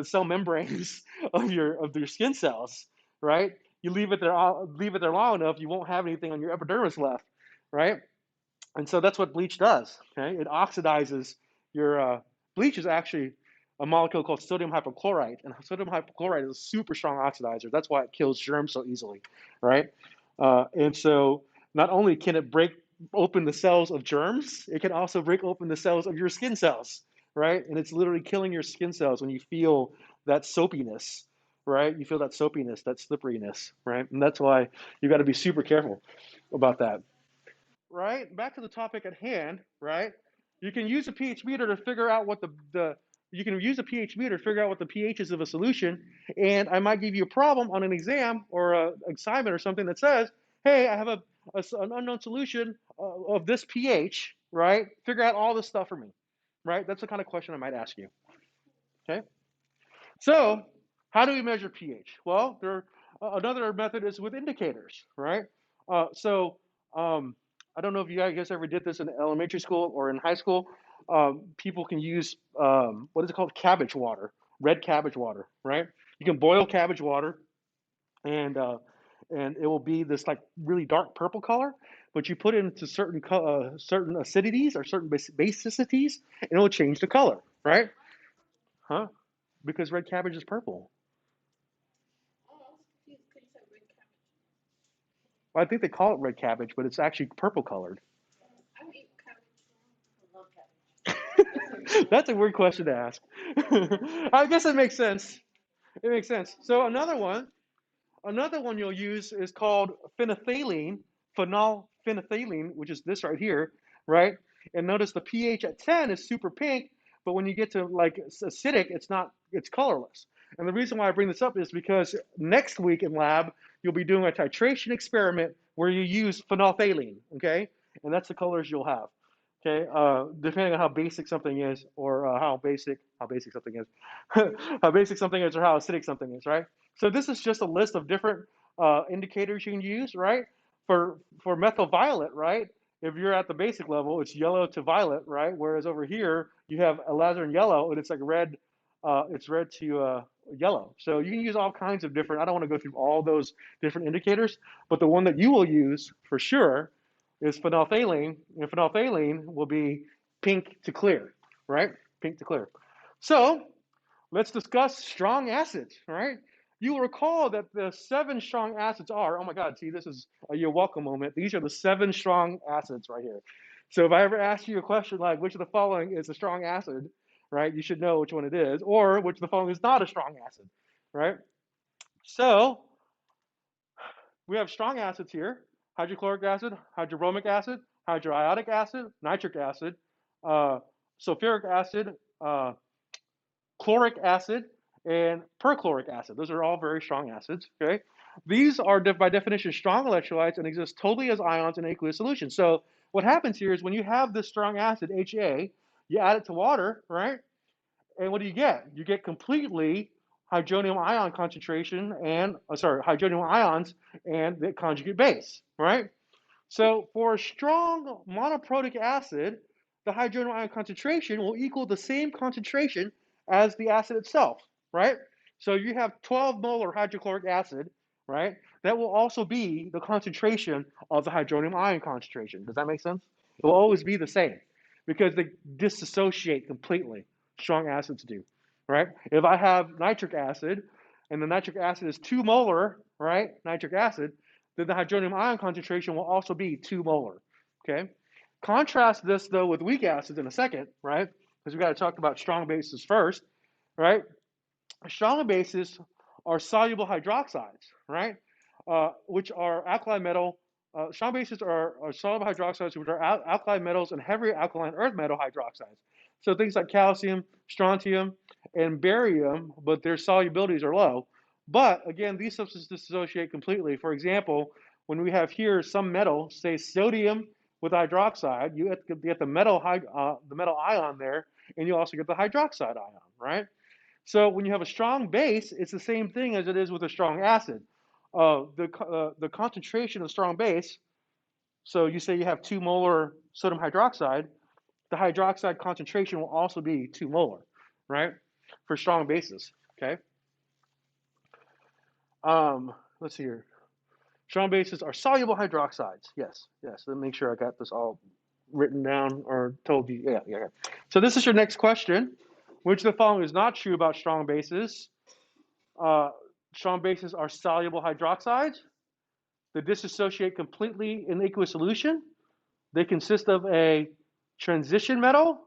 cell membranes of your skin cells, right? You leave it there long enough, you won't have anything on your epidermis left, right? And so that's what bleach does. Okay, it oxidizes your bleach is actually a molecule called sodium hypochlorite, and sodium hypochlorite is a super strong oxidizer. That's why it kills germs so easily, right? And so not only can it break open the cells of germs, it can also break open the cells of your skin cells, right? And it's literally killing your skin cells when you feel that soapiness, right? You feel that soapiness, that slipperiness, right? And that's why you got to be super careful about that. Right? Back to the topic at hand, right? You can use a pH meter to figure out what the you can use a pH meter to figure out what the pH is of a solution, and I might give you a problem on an exam or a assignment or something that says, "Hey, I have an unknown solution of this pH, right? Figure out all this stuff for me." Right? That's the kind of question I might ask you. Okay? So, how do we measure pH? Well, another method is with indicators, right? So, I don't know if you guys ever did this in elementary school or in high school. People can use what is it called? Cabbage water, red cabbage water, right? You can boil cabbage water, and and it will be this like really dark purple color. But you put it into certain acidities or certain basicities, and it will change the color, right? Huh? Because red cabbage is purple. Oh, I was confused because you said red cabbage. Well, I think they call it red cabbage, but it's actually purple colored. I don't eat cabbage. I love That's a weird question to ask. I guess it makes sense. It makes sense. So another one you'll use is called phenolphthalein, phenolphthalein, which is this right here, right? And notice the pH at 10 is super pink, but when you get to like acidic, it's colorless. And the reason why I bring this up is because next week in lab, you'll be doing a titration experiment where you use phenolphthalein, okay? And that's the colors you'll have. Okay, depending on how basic something is, or how basic something is, how basic something is, or how acidic something is, right? So this is just a list of different indicators you can use, right? For methyl violet, right? If you're at the basic level, it's yellow to violet, right? Whereas over here you have alizarin yellow, and it's like red. It's red to yellow. So you can use all kinds of different. I don't want to go through all those different indicators, but the one that you will use for sure is phenolphthalein, and phenolphthalein will be pink to clear, right? Pink to clear. So let's discuss strong acids, right? you will recall that the 7 strong acids are, oh my God, see, this is a you're welcome moment. These are the 7 strong acids right here. So if I ever ask you a question like, which of the following is a strong acid, right, you should know which one it is, or which of the following is not a strong acid, right? So we have strong acids here: hydrochloric acid, hydrobromic acid, hydroiodic acid, nitric acid, uh, sulfuric acid, chloric acid, and perchloric acid. Those are all very strong acids. Okay, these are by definition strong electrolytes and exist totally as ions in aqueous solution. So what happens here is when you have this strong acid HA, you add it to water, right? And what do you get? You get completely hydronium ion concentration and hydronium ions and the conjugate base, right? So for a strong monoprotic acid, the hydronium ion concentration will equal the same concentration as the acid itself, right? So you have 12 molar hydrochloric acid, right? That will also be the concentration of the hydronium ion concentration. Does that make sense? It will always be the same because they dissociate completely. Strong acids do, right? If I have nitric acid and the nitric acid is 2 molar, right? Nitric acid, then the hydronium ion concentration will also be 2 molar, okay? Contrast this, though, with weak acids in a second, right? Because we've got to talk about strong bases first, right? Strong bases are soluble hydroxides, right? Which are alkali metal. Strong bases are soluble hydroxides, which are alkali metals and heavy alkaline earth metal hydroxides. So things like calcium, strontium, and barium, but their solubilities are low. But again, these substances dissociate completely. For example, when we have here some metal, say sodium with hydroxide, you get the metal ion there, and you also get the hydroxide ion, right? So when you have a strong base, it's the same thing as it is with a strong acid. The concentration of strong base, so you say you have 2 molar sodium hydroxide, the hydroxide concentration will also be 2 molar, right? For strong bases, okay? Let's see here. Strong bases are soluble hydroxides. Yes. Let me make sure I got this all written down or told you. Yeah. So this is your next question. Which of the following is not true about strong bases? Strong bases are soluble hydroxides. They dissociate completely in aqueous solution. They consist of a transition metal,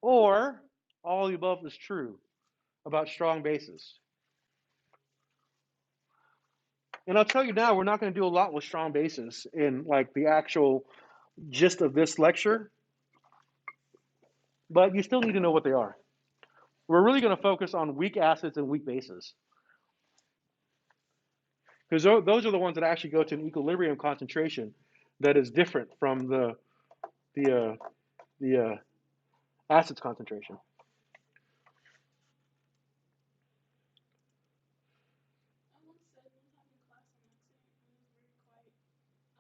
or all the above is true about strong bases. And I'll tell you now, we're not going to do a lot with strong bases in like the actual gist of this lecture, but you still need to know what they are. We're really going to focus on weak acids and weak bases, because those are the ones that actually go to an equilibrium concentration that is different from the acids concentration.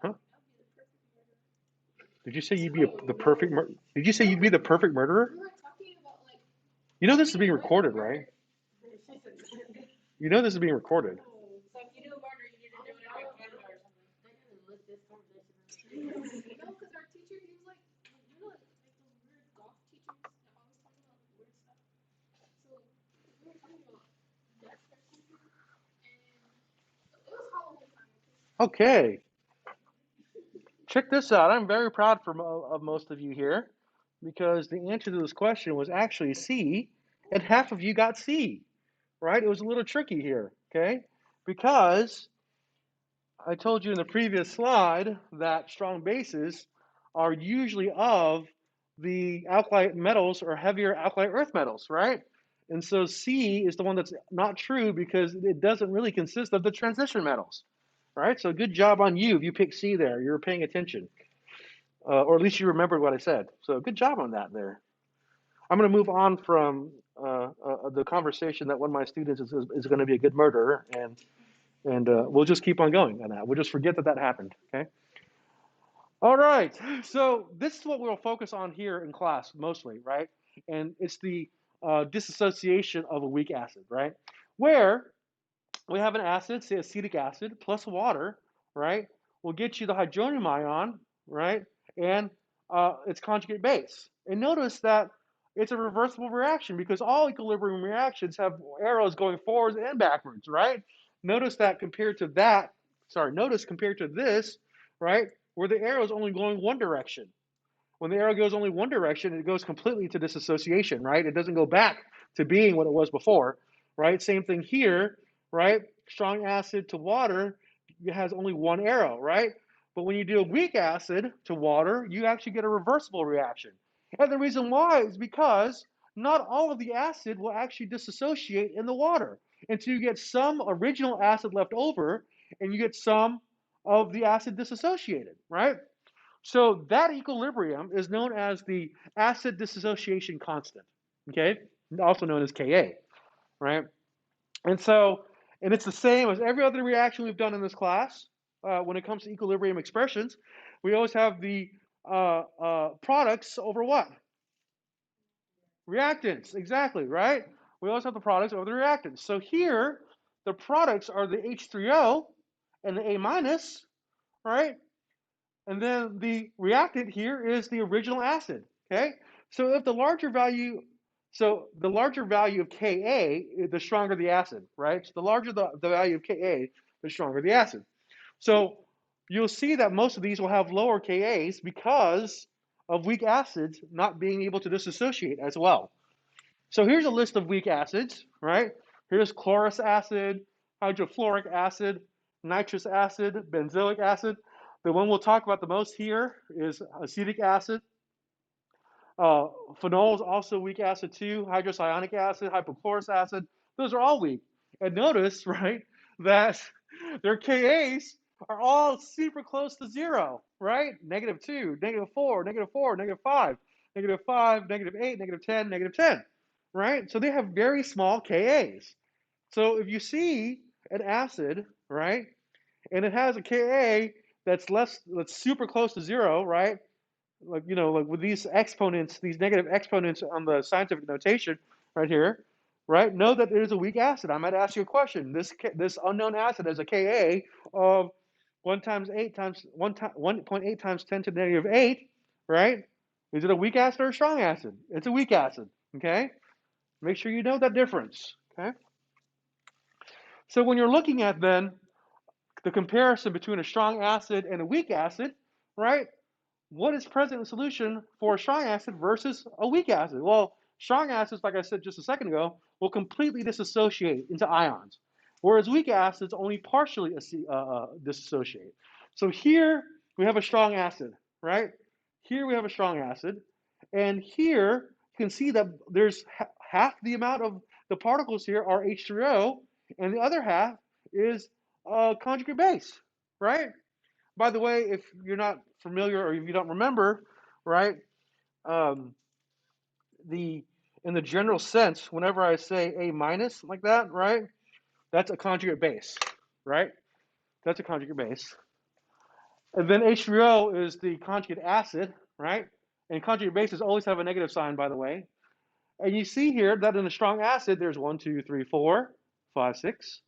Huh? Did you say you'd be the perfect? Did you say you'd be the perfect murderer? You know this is being recorded, right? You know this is being recorded. So if you do a murder, you need to do it like Canada or something. No, because our teacher, he was like, you know, like those weird golf teachers that always talk about like weird stuff. So we were talking about death sentences, and it was Halloween time. Okay. Check this out. I'm very proud of most of you here because the answer to this question was actually C, and half of you got C, right? It was a little tricky here, okay? Because I told you in the previous slide that strong bases are usually of the alkali metals or heavier alkali earth metals, right? And so C is the one that's not true because it doesn't really consist of the transition metals, right? So good job on you if you picked C there. You were paying attention, or at least you remembered what I said. So good job on that there. I'm going to move on from the conversation that one of my students is going to be a good murderer, and we'll just keep on going on that. We'll just forget that happened, okay? All right, so this is what we'll focus on here in class mostly, right? And it's the dissociation of a weak acid, right? Where we have an acid, say acetic acid, plus water, right? Will get you the hydronium ion, right? And its conjugate base. And notice that it's a reversible reaction because all equilibrium reactions have arrows going forwards and backwards, right? notice compared to this, right, where the arrow is only going one direction. When the arrow goes only one direction, it goes completely to dissociation, right? It doesn't go back to being what it was before, right? Same thing here, right? Strong acid to water, it has only one arrow, right? But when you do a weak acid to water, you actually get a reversible reaction. And the reason why is because not all of the acid will actually dissociate in the water. And so you get some original acid left over, and you get some of the acid dissociated, right? So that equilibrium is known as the acid dissociation constant, okay? Also known as Ka, right? And so, and it's the same as every other reaction we've done in this class. When it comes to equilibrium expressions, we always have the products over what? Reactants, exactly, right? We always have the products over the reactants. So here, the products are the H3O and the A minus, right? And then the reactant here is the original acid, okay? So if the larger value of Ka, the stronger the acid, right? So the larger the value of Ka, the stronger the acid. So you'll see that most of these will have lower Kas because of weak acids not being able to dissociate as well. So here's a list of weak acids, right? Here's chlorous acid, hydrofluoric acid, nitrous acid, benzoic acid. The one we'll talk about the most here is acetic acid. Phenol is also weak acid too. Hydrocyanic acid, hypochlorous acid. Those are all weak. And notice, right, that their Kas are all super close to zero, right? -2, -4, -4, -5, -5, -8, -10, -10, right? So they have very small Kas. So if you see an acid, right, and it has a Ka that's super close to zero, right? Like with these exponents, these negative exponents on the scientific notation right here, right? Know that it is a weak acid. I might ask you a question. This unknown acid has a Ka of 1.8 times 10 to the negative 8, right? Is it a weak acid or a strong acid? It's a weak acid. Okay. Make sure you know that difference. Okay. So when you're looking at then the comparison between a strong acid and a weak acid, right? What is present in solution for a strong acid versus a weak acid? Well, strong acids, like I said just a second ago, will completely dissociate into ions, whereas weak acids only partially dissociate. So here we have a strong acid, right? Here we have a strong acid, and here you can see that there's half the amount of the particles here are H3O, and the other half is conjugate base, right? By the way, if you're not familiar or if you don't remember, right, um, in the general sense, whenever I say A minus like that, right, that's a conjugate base, right? That's a conjugate base. And then H3O is the conjugate acid, right? And conjugate bases always have a negative sign, by the way. And you see here that in a strong acid, there's 1, 2, 3, 4, 5, 6,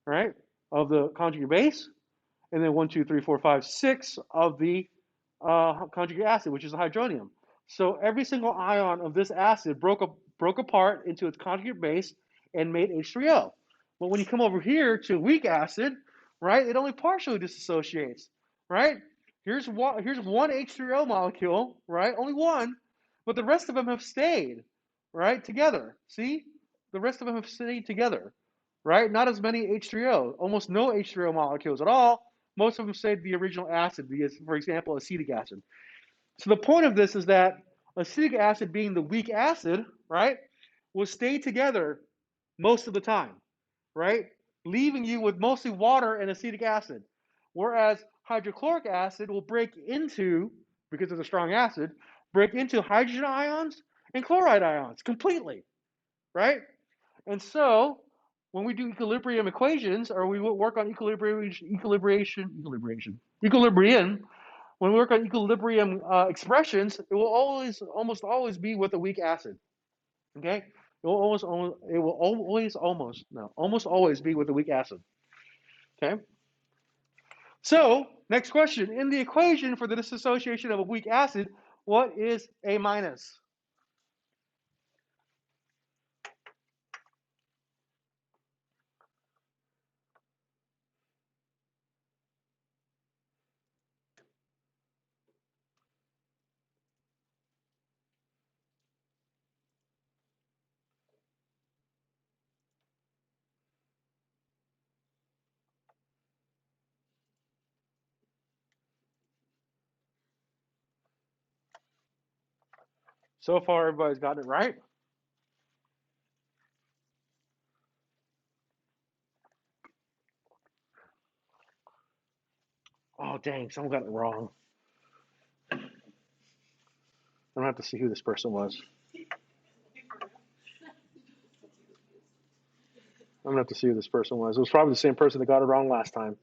right, of the conjugate base. And then 1, 2, 3, 4, 5, 6 of the conjugate acid, which is the hydronium. So every single ion of this acid broke apart into its conjugate base and made H3O. But when you come over here to weak acid, right, it only partially dissociates, right? Here's one H3O molecule, right? Only one, but the rest of them have stayed, right, together. See? The rest of them have stayed together, right? Not as many H3O, almost no H3O molecules at all. Most of them stayed the original acid, for example, acetic acid. So the point of this is that acetic acid being the weak acid, right, will stay together most of the time, right? Leaving you with mostly water and acetic acid. Whereas hydrochloric acid will break into, because it's a strong acid, break into hydrogen ions and chloride ions completely, right? And so when we do equilibrium equations, or we work on equilibrium, when we work on equilibrium expressions, it will almost always be with a weak acid. Okay, almost always be with a weak acid. Okay. So next question: in the equation for the dissociation of a weak acid, what is A minus? So far, everybody's got it right. Oh, dang, someone got it wrong. I'm going to have to see who this person was. I'm going to have to see who this person was. It was probably the same person that got it wrong last time.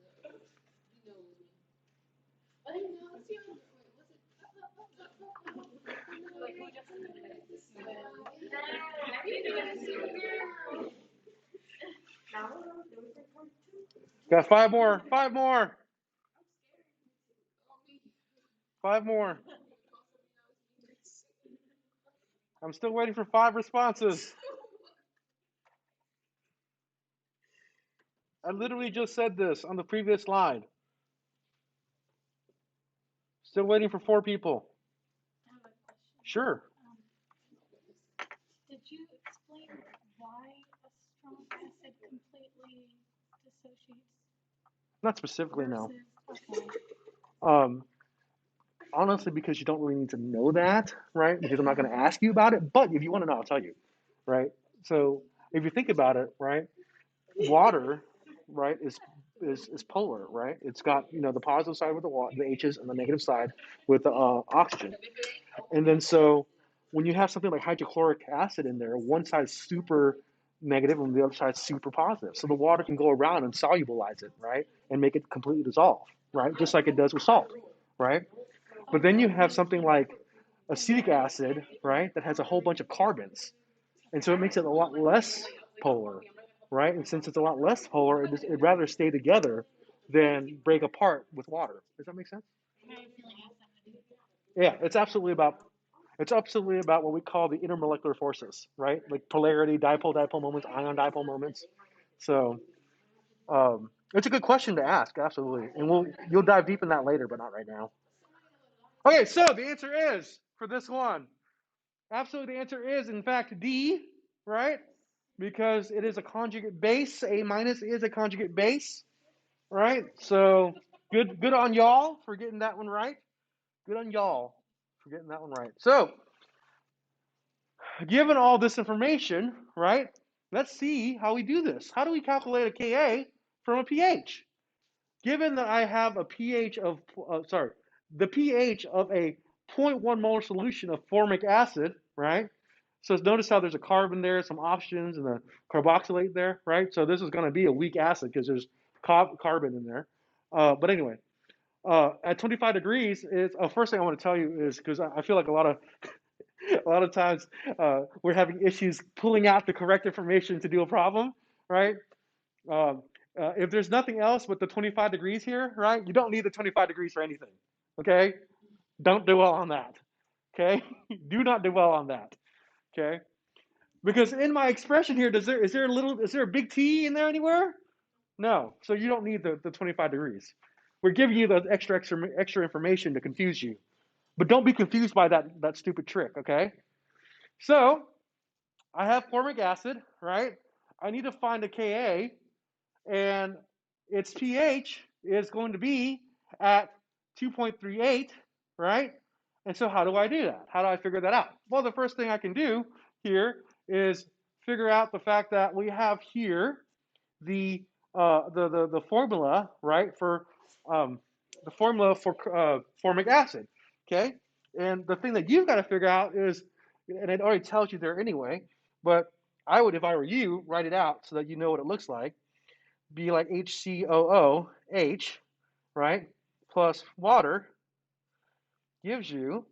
Got 5 more. 5 more. 5 more. I'm still waiting for 5 responses. I literally just said this on the previous slide. Still waiting for 4 people. I have a question. Sure. Did you explain why a strong acid completely dissociates Not specifically, no. versus okay. Honestly, because you don't really need to know that, right? Because I'm not going to ask you about it. But if you want to know, I'll tell you, right? So if you think about it, right, water, right, is polar, right? It's got the positive side with the water, the H's, and the negative side with the oxygen. And then so when you have something like hydrochloric acid in there, one side's super negative and the other side's super positive. So the water can go around and solubilize it, right, and make it completely dissolve, right, just like it does with salt, right? But then you have something like acetic acid, right, that has a whole bunch of carbons. And so it makes it a lot less polar, right? And since it's a lot less polar, it'd rather stay together than break apart with water. Does that make sense? Yeah, it's absolutely about what we call the intermolecular forces, right? Like polarity, dipole moments, ion dipole moments. So it's a good question to ask, absolutely. And you'll dive deep in that later, but not right now. Okay, so the answer is for this one. Absolutely, the answer is in fact D, right? Because it is a conjugate base. A minus is a conjugate base, right? So good on y'all for getting that one right. Good on y'all for getting that one right. So, given all this information, right? Let's see how we do this. How do we calculate a Ka from a pH? Given that I have a pH of, the pH of a 0.1 molar solution of formic acid, right? So notice how there's a carbon there, some oxygens, and a carboxylate there, right? So this is going to be a weak acid because there's carbon in there. But anyway, at 25 degrees, first thing I want to tell you is because I feel like a lot of times we're having issues pulling out the correct information to do a problem, right? Um, if there's nothing else but the 25 degrees here, right? You don't need the 25 degrees for anything, okay? Don't dwell on that, okay? Do not dwell on that, okay? Because in my expression here, is there a big T in there anywhere? No, so you don't need the 25 degrees. We're giving you the extra information to confuse you, but don't be confused by that stupid trick, okay? So I have formic acid, right? I need to find a Ka, and its pH is going to be at 2.38, right? And so how do I do that? How do I figure that out? Well, the first thing I can do here is figure out the fact that we have here the formula, right, for formic acid, okay? And the thing that you've got to figure out is, and it already tells you there anyway, but I would, if I were you, write it out so that you know what it looks like. Be like HCOOH, right, plus water gives you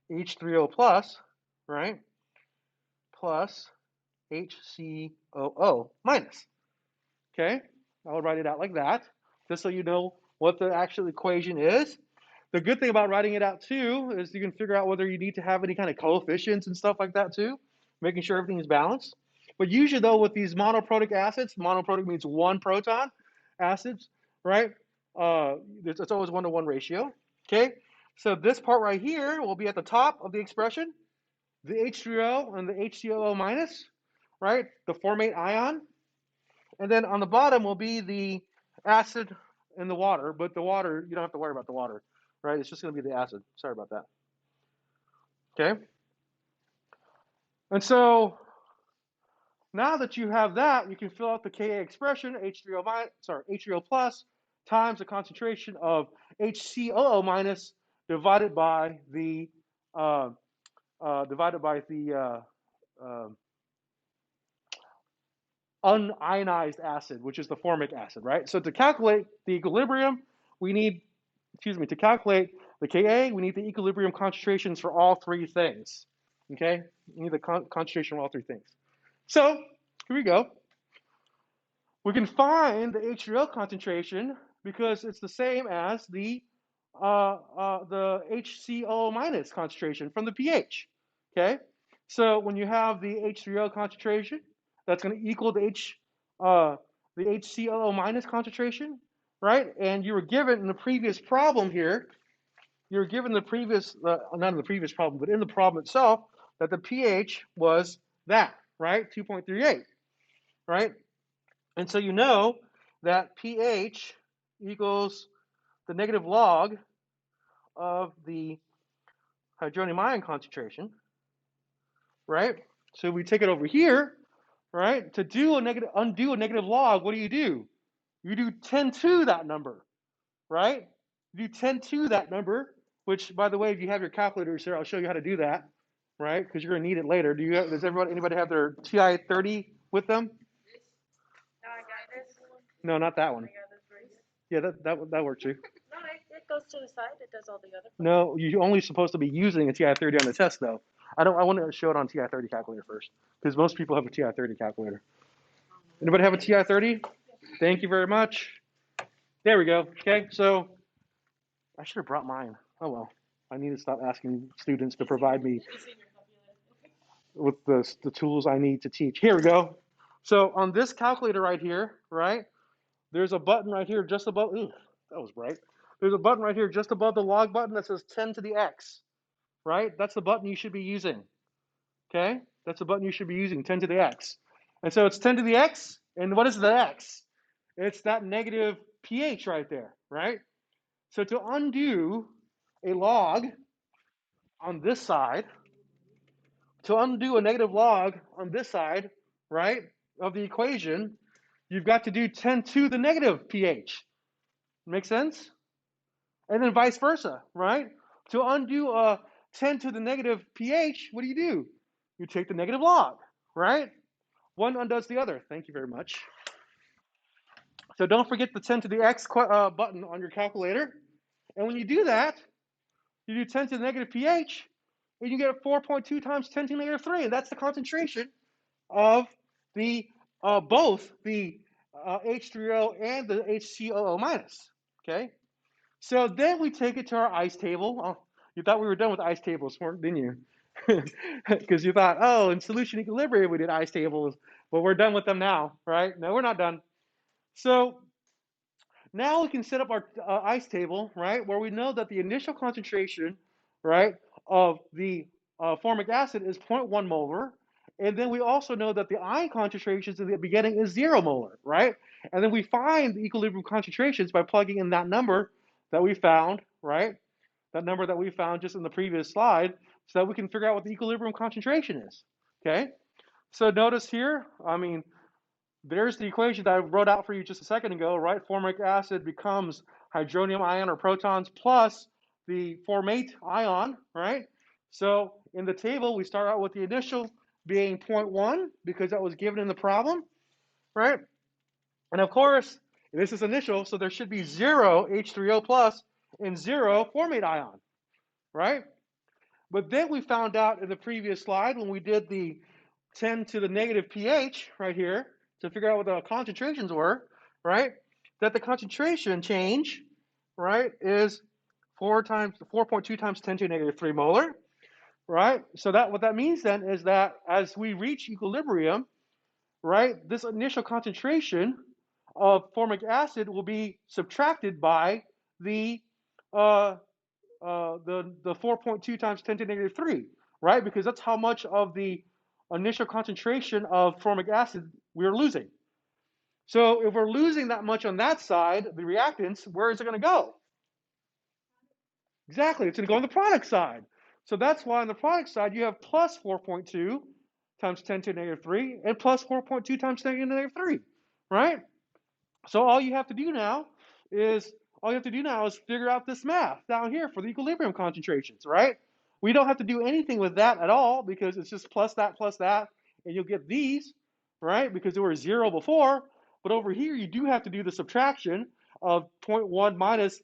H3O plus, right, plus HCOO minus. Okay, I would write it out like that, just so you know what the actual equation is. The good thing about writing it out too is you can figure out whether you need to have any kind of coefficients and stuff like that too, making sure everything is balanced. But usually though, with these monoprotic acids, monoprotic means one proton acids, right? It's always 1-to-1 ratio. Okay, so this part right here will be at the top of the expression, the H3O and the HCOO minus, right? The formate ion. And then on the bottom will be the acid and the water, but the water, you don't have to worry about the water, right? It's just going to be the acid. Sorry about that. Okay? And so now that you have that, you can fill out the Ka expression, H3O plus times the concentration of HCOO minus divided by the uh, unionized acid, which is the formic acid, right? So to calculate the equilibrium, we need, to calculate the Ka, we need the equilibrium concentrations for all three things. Okay? We need the concentration for all three things. So here we go. We can find the H3O concentration because it's the same as the HCO minus concentration from the pH. Okay, so when you have the H3O concentration, that's going to equal the HCO minus concentration, right? And you were given in the previous problem here, you were given the previous, not in the previous problem, but in the problem itself, that the pH was that, right? 2.38, right? And so you know that pH equals the negative log of the hydronium ion concentration, right? So we take it over here, right? To undo a negative log, what do? You do 10 to that number, right? You do 10 to that number, which, by the way, if you have your calculators here, I'll show you how to do that, right? Because you're going to need it later. Does anybody have their TI-30 with them? No, I got this. No, not that one. I got this right Yeah, here. that works too. No, it goes to the side. It does all the other. No, you're only supposed to be using a TI-30 on the test, though. I want to show it on TI-30 calculator first, because most people have a TI-30 calculator. Anybody have a TI-30? Thank you very much. There we go. Okay, so I should have brought mine. Oh well. I need to stop asking students to provide me with the tools I need to teach. Here we go. So on this calculator right here, right, there's a button right here just above. Ooh, that was bright. There's a button right here just above the log button that says 10 to the x, right? That's the button you should be using. Okay? That's the button you should be using, 10 to the x. And so it's 10 to the x, and what is the x? It's that negative pH right there, right? So to undo a log on this side, to undo a negative log on this side, right, of the equation, you've got to do 10 to the negative pH. Make sense? And then vice versa, right? To undo a 10 to the negative pH, what do? You take the negative log, right? One undoes the other. Thank you very much. So don't forget the 10 to the x button on your calculator. And when you do that, you do 10 to the negative pH, and you get 4.2 times 10 to the negative 3. And that's the concentration of the both the H3O and the HCOO minus. Okay? So then we take it to our ice table. Oh, you thought we were done with ice tables, didn't you? Because you thought, oh, in solution equilibrium we did ice tables, but we're done with them now, right? No, we're not done. So now we can set up our ice table, right, where we know that the initial concentration, right, of the formic acid is 0.1 molar, and then we also know that the ion concentrations in the beginning is 0 molar, right? And then we find the equilibrium concentrations by plugging in that number that we found, right? That number that we found just in the previous slide, so that we can figure out what the equilibrium concentration is, okay? So notice here, there's the equation that I wrote out for you just a second ago, right? Formic acid becomes hydronium ion or protons plus the formate ion, right? So in the table, we start out with the initial being 0.1 because that was given in the problem, right? And of course, this is initial, so there should be 0 H3O plus and 0 formate ion, right? But then we found out in the previous slide when we did the 10 to the negative pH right here to figure out what the concentrations were, right? That the concentration change, right, is 4.2 times 10 to the negative 3 molar, right? So that what that means then is that as we reach equilibrium, right, this initial concentration of formic acid will be subtracted by the 4.2 times 10 to the negative 3, right? Because that's how much of the initial concentration of formic acid we're losing. So if we're losing that much on that side, the reactants, where is it going to go? Exactly, it's going to go on the product side. So that's why on the product side, you have plus 4.2 times 10 to the negative 3 and plus 4.2 times 10 to the negative 3, right? So all you have to do now is figure out this math down here for the equilibrium concentrations, right? We don't have to do anything with that at all because it's just plus that, and you'll get these, right? Because they were 0 before. But over here, you do have to do the subtraction of 0.1 minus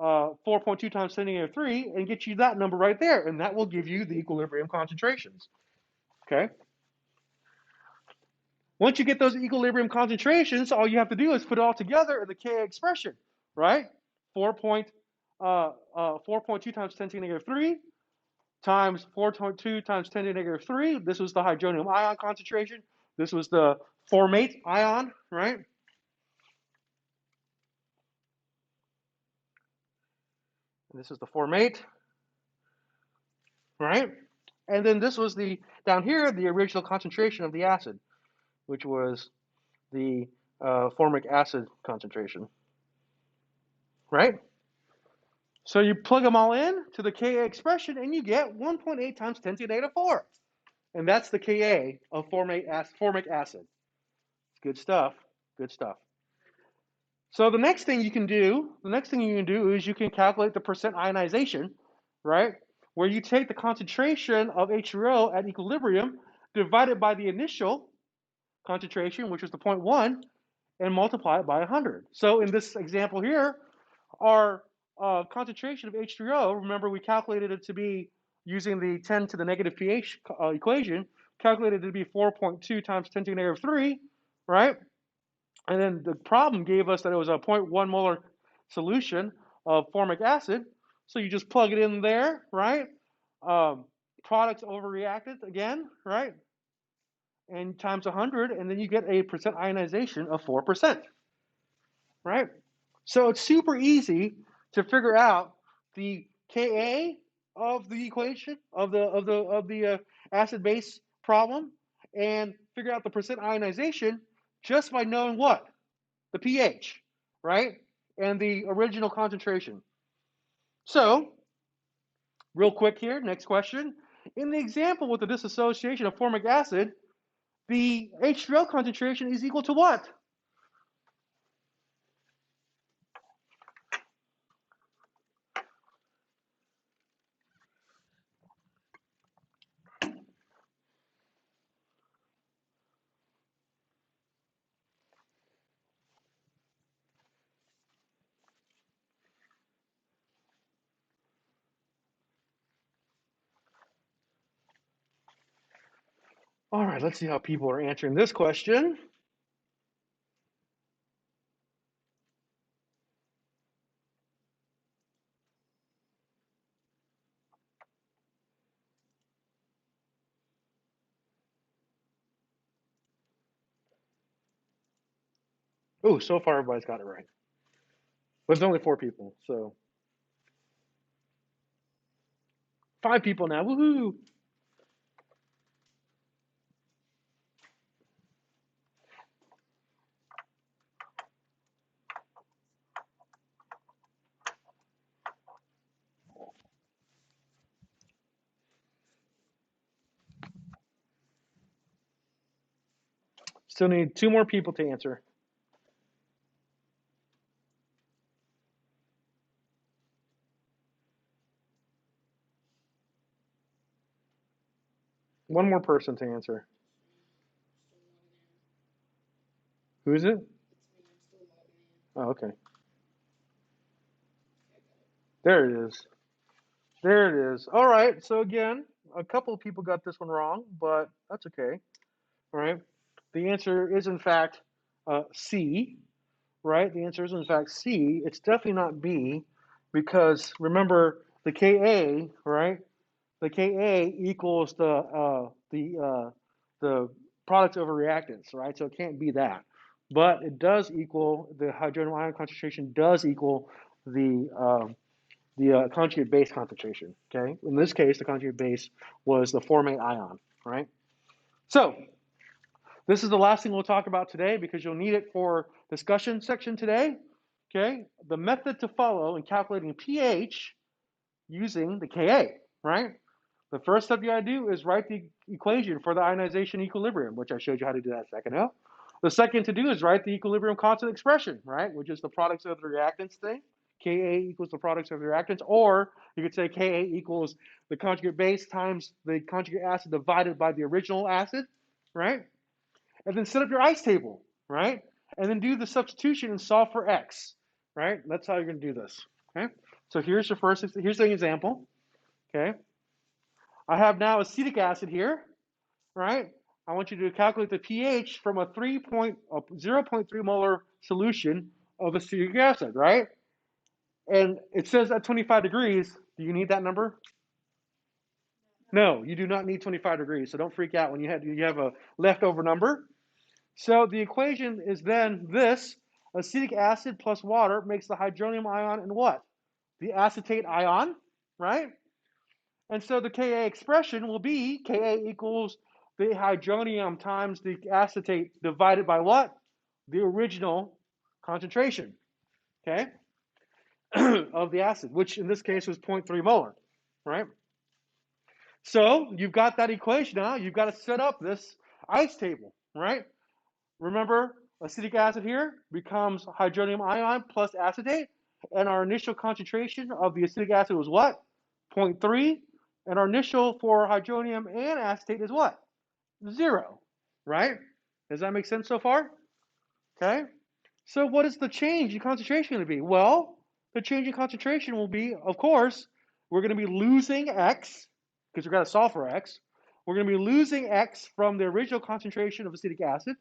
4.2 times 10 to the negative 3 and get you that number right there. And that will give you the equilibrium concentrations, okay? Once you get those equilibrium concentrations, all you have to do is put it all together in the Ka expression, right? 4.2 times 10 to the negative 3 times 4.2 times 10 to the negative 3. This was the hydronium ion concentration. This was the formate ion, right? And this is the formate, right? And then this was down here, the original concentration of the acid, which was the formic acid concentration, right? So you plug them all in to the Ka expression, and you get 1.8 times 10 to the negative 4. And that's the Ka of formic acid. It's good stuff. Good stuff. So the next thing you can do is you can calculate the percent ionization, right? Where you take the concentration of H3O at equilibrium divided by the initial concentration, which was the 0.1, and multiply it by 100. So in this example here, our concentration of H3O, remember we calculated it to be using the 10 to the negative pH equation, calculated it to be 4.2 times 10 to the negative 3, right? And then the problem gave us that it was a 0.1 molar solution of formic acid. So you just plug it in there, right? Products overreacted again, right? And times 100, and then you get a percent ionization of 4%, right? So it's super easy to figure out the Ka of the equation of the acid-base problem and figure out the percent ionization just by knowing what? The pH, right? And the original concentration. So, real quick here, next question. In the example with the dissociation of formic acid, the H3O concentration is equal to what? All right, let's see how people are answering this question. Oh, so far everybody's got it right. But there's only 4 people, so 5 people now. Woohoo! Still need 2 more people to answer. One more person to answer. Who is it? Oh, okay. There it is. There it is. All right. So again, a couple of people got this one wrong, but that's okay. All right. The answer is in fact C. Right. The answer is in fact C. It's definitely not B, because remember the Ka. Right. The Ka equals the product over reactants. Right. So it can't be that. But it does equal, the hydronium ion concentration does equal the conjugate base concentration, okay? In this case, the conjugate base was the formate ion, right? So, this is the last thing we'll talk about today because you'll need it for discussion section today, okay? The method to follow in calculating pH using the Ka, right? The first step you gotta do is write the equation for the ionization equilibrium, which I showed you how to do that a second ago. The second to do is write the equilibrium constant expression, right? Which is the products of the reactants thing. Ka equals the products of the reactants, or you could say Ka equals the conjugate base times the conjugate acid divided by the original acid, right? And then set up your ice table, right? And then do the substitution and solve for x, right? That's how you're going to do this, okay? So here's the example, okay? I have now acetic acid here, right? I want you to calculate the pH from a 0.3 molar solution of acetic acid, right? And it says at 25 degrees. Do you need that number? No, you do not need 25 degrees. So don't freak out when you have a leftover number. So the equation is then this: acetic acid plus water makes the hydronium ion and what? The acetate ion, right? And so the Ka expression will be Ka equals the hydronium times the acetate divided by what? The original concentration, okay, of the acid, which in this case was 0.3 molar, right? So you've got that equation now. You've got to set up this ice table, right? Remember, acetic acid here becomes hydronium ion plus acetate, and our initial concentration of the acetic acid was what? 0.3, and our initial for hydronium and acetate is what? 0, right? Does that make sense so far? Okay. So what is the change in concentration going to be? Well, the change in concentration will be, of course, we're going to be losing X, because we've got to solve for X. We're going to be losing X from the original concentration of acetic acid,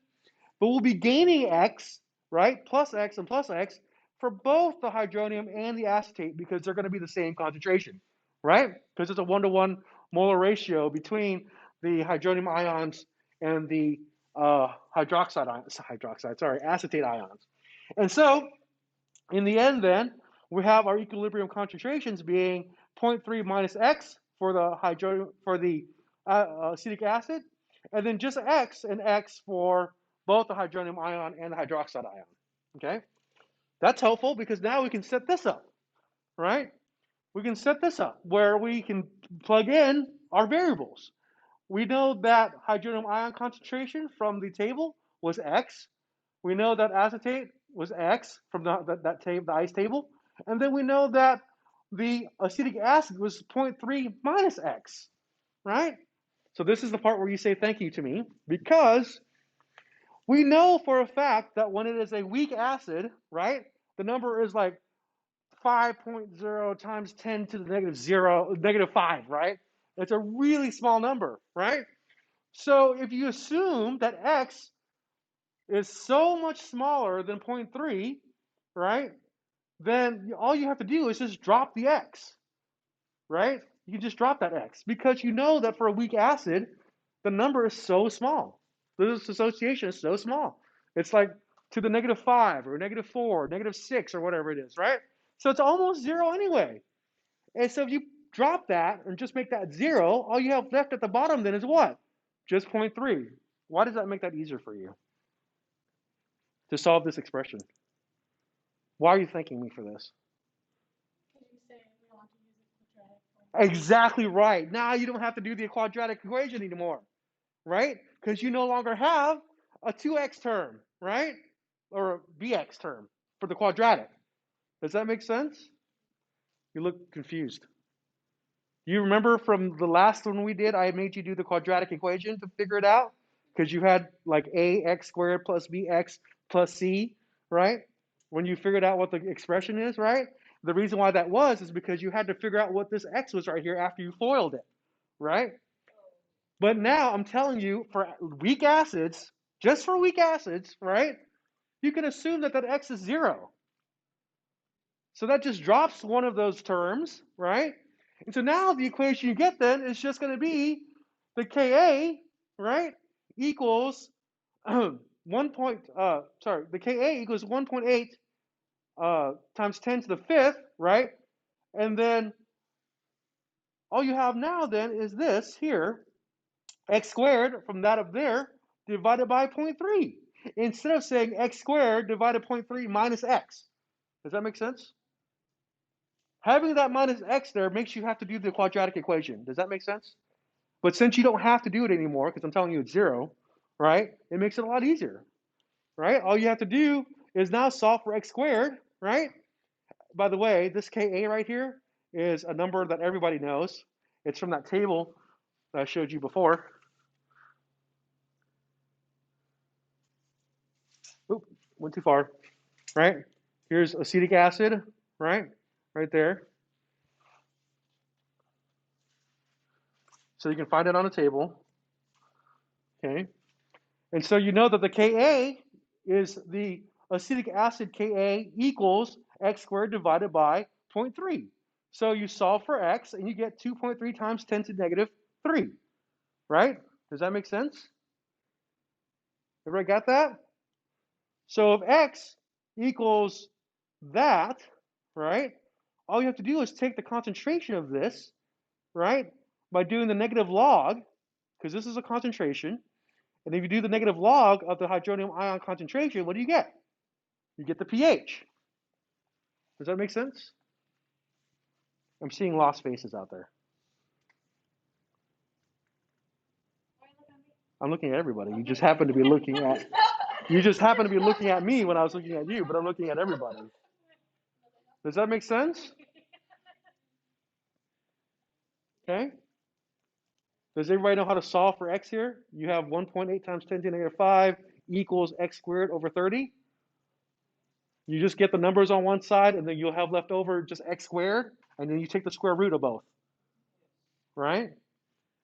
but we'll be gaining X, right, plus X and plus X for both the hydronium and the acetate because they're going to be the same concentration, right? Because it's a 1-to-1 molar ratio between the hydronium ions and the acetate ions. And so, in the end then, we have our equilibrium concentrations being 0.3 minus X for the acetic acid, and then just X and X for both the hydronium ion and the hydroxide ion, okay? That's helpful because now we can set this up, right? We can set this up where we can plug in our variables. We know that hydronium ion concentration from the table was X. We know that acetate was X from the ice table. And then we know that the acetic acid was 0.3 minus X, right? So this is the part where you say thank you to me, because we know for a fact that when it is a weak acid, right, the number is like 5.0 times 10 to the negative 5, right? It's a really small number, right? So if you assume that X is so much smaller than 0.3, right, then all you have to do is just drop the X, right? You can just drop that X because you know that for a weak acid, the number is so small. This association is so small. It's like to the negative 5 or negative 4, negative 6 or whatever it is, right? So it's almost 0 anyway. And so if you drop that and just make that 0, all you have left at the bottom then is what? Just 0.3. Why does that make that easier for you to solve this expression? Why are you thanking me for this? Because you say we don't have to use a quadratic formula. Exactly right. Now you don't have to do the quadratic equation anymore, right? Because you no longer have a 2x term, right? Or a bx term for the quadratic. Does that make sense? You look confused. You remember from the last one we did, I made you do the quadratic equation to figure it out? Because you had like ax squared plus bx plus c, right? When you figured out what the expression is, right? The reason why that was is because you had to figure out what this x was right here after you FOILed it, right? But now I'm telling you, for weak acids, just for weak acids, right? You can assume that x is 0. So that just drops one of those terms, right? And so now the equation you get then is just going to be the Ka, right, equals the Ka equals 1.8 times 10 to the 5th, right? And then all you have now then is this here, x squared from that up there divided by 0.3. Instead of saying x squared divided 0.3 minus x. Does that make sense? Having that minus x there makes you have to do the quadratic equation. Does that make sense? But since you don't have to do it anymore, because I'm telling you it's 0, right? It makes it a lot easier, right? All you have to do is now solve for x squared, right? By the way, this Ka right here is a number that everybody knows. It's from that table that I showed you before. Oop, went too far, right? Here's acetic acid, right? Right there. So you can find it on a table, okay? And so you know that the Ka is the acetic acid Ka equals x squared divided by 0.3. So you solve for x and you get 2.3 times 10 to the negative 3, right? Does that make sense? Everybody got that? So if x equals that, right, all you have to do is take the concentration of this, right, by doing the negative log, because this is a concentration, and if you do the negative log of the hydronium ion concentration, what do you get? You get the pH. Does that make sense? I'm seeing lost faces out there. I'm looking at everybody. You just happen to be looking at me when I was looking at you, but I'm looking at everybody. Does that make sense? Okay. Does everybody know how to solve for x here? You have 1.8 times 10 to the negative 5 equals x squared over 30. You just get the numbers on one side, and then you'll have left over just x squared, and then you take the square root of both. Right?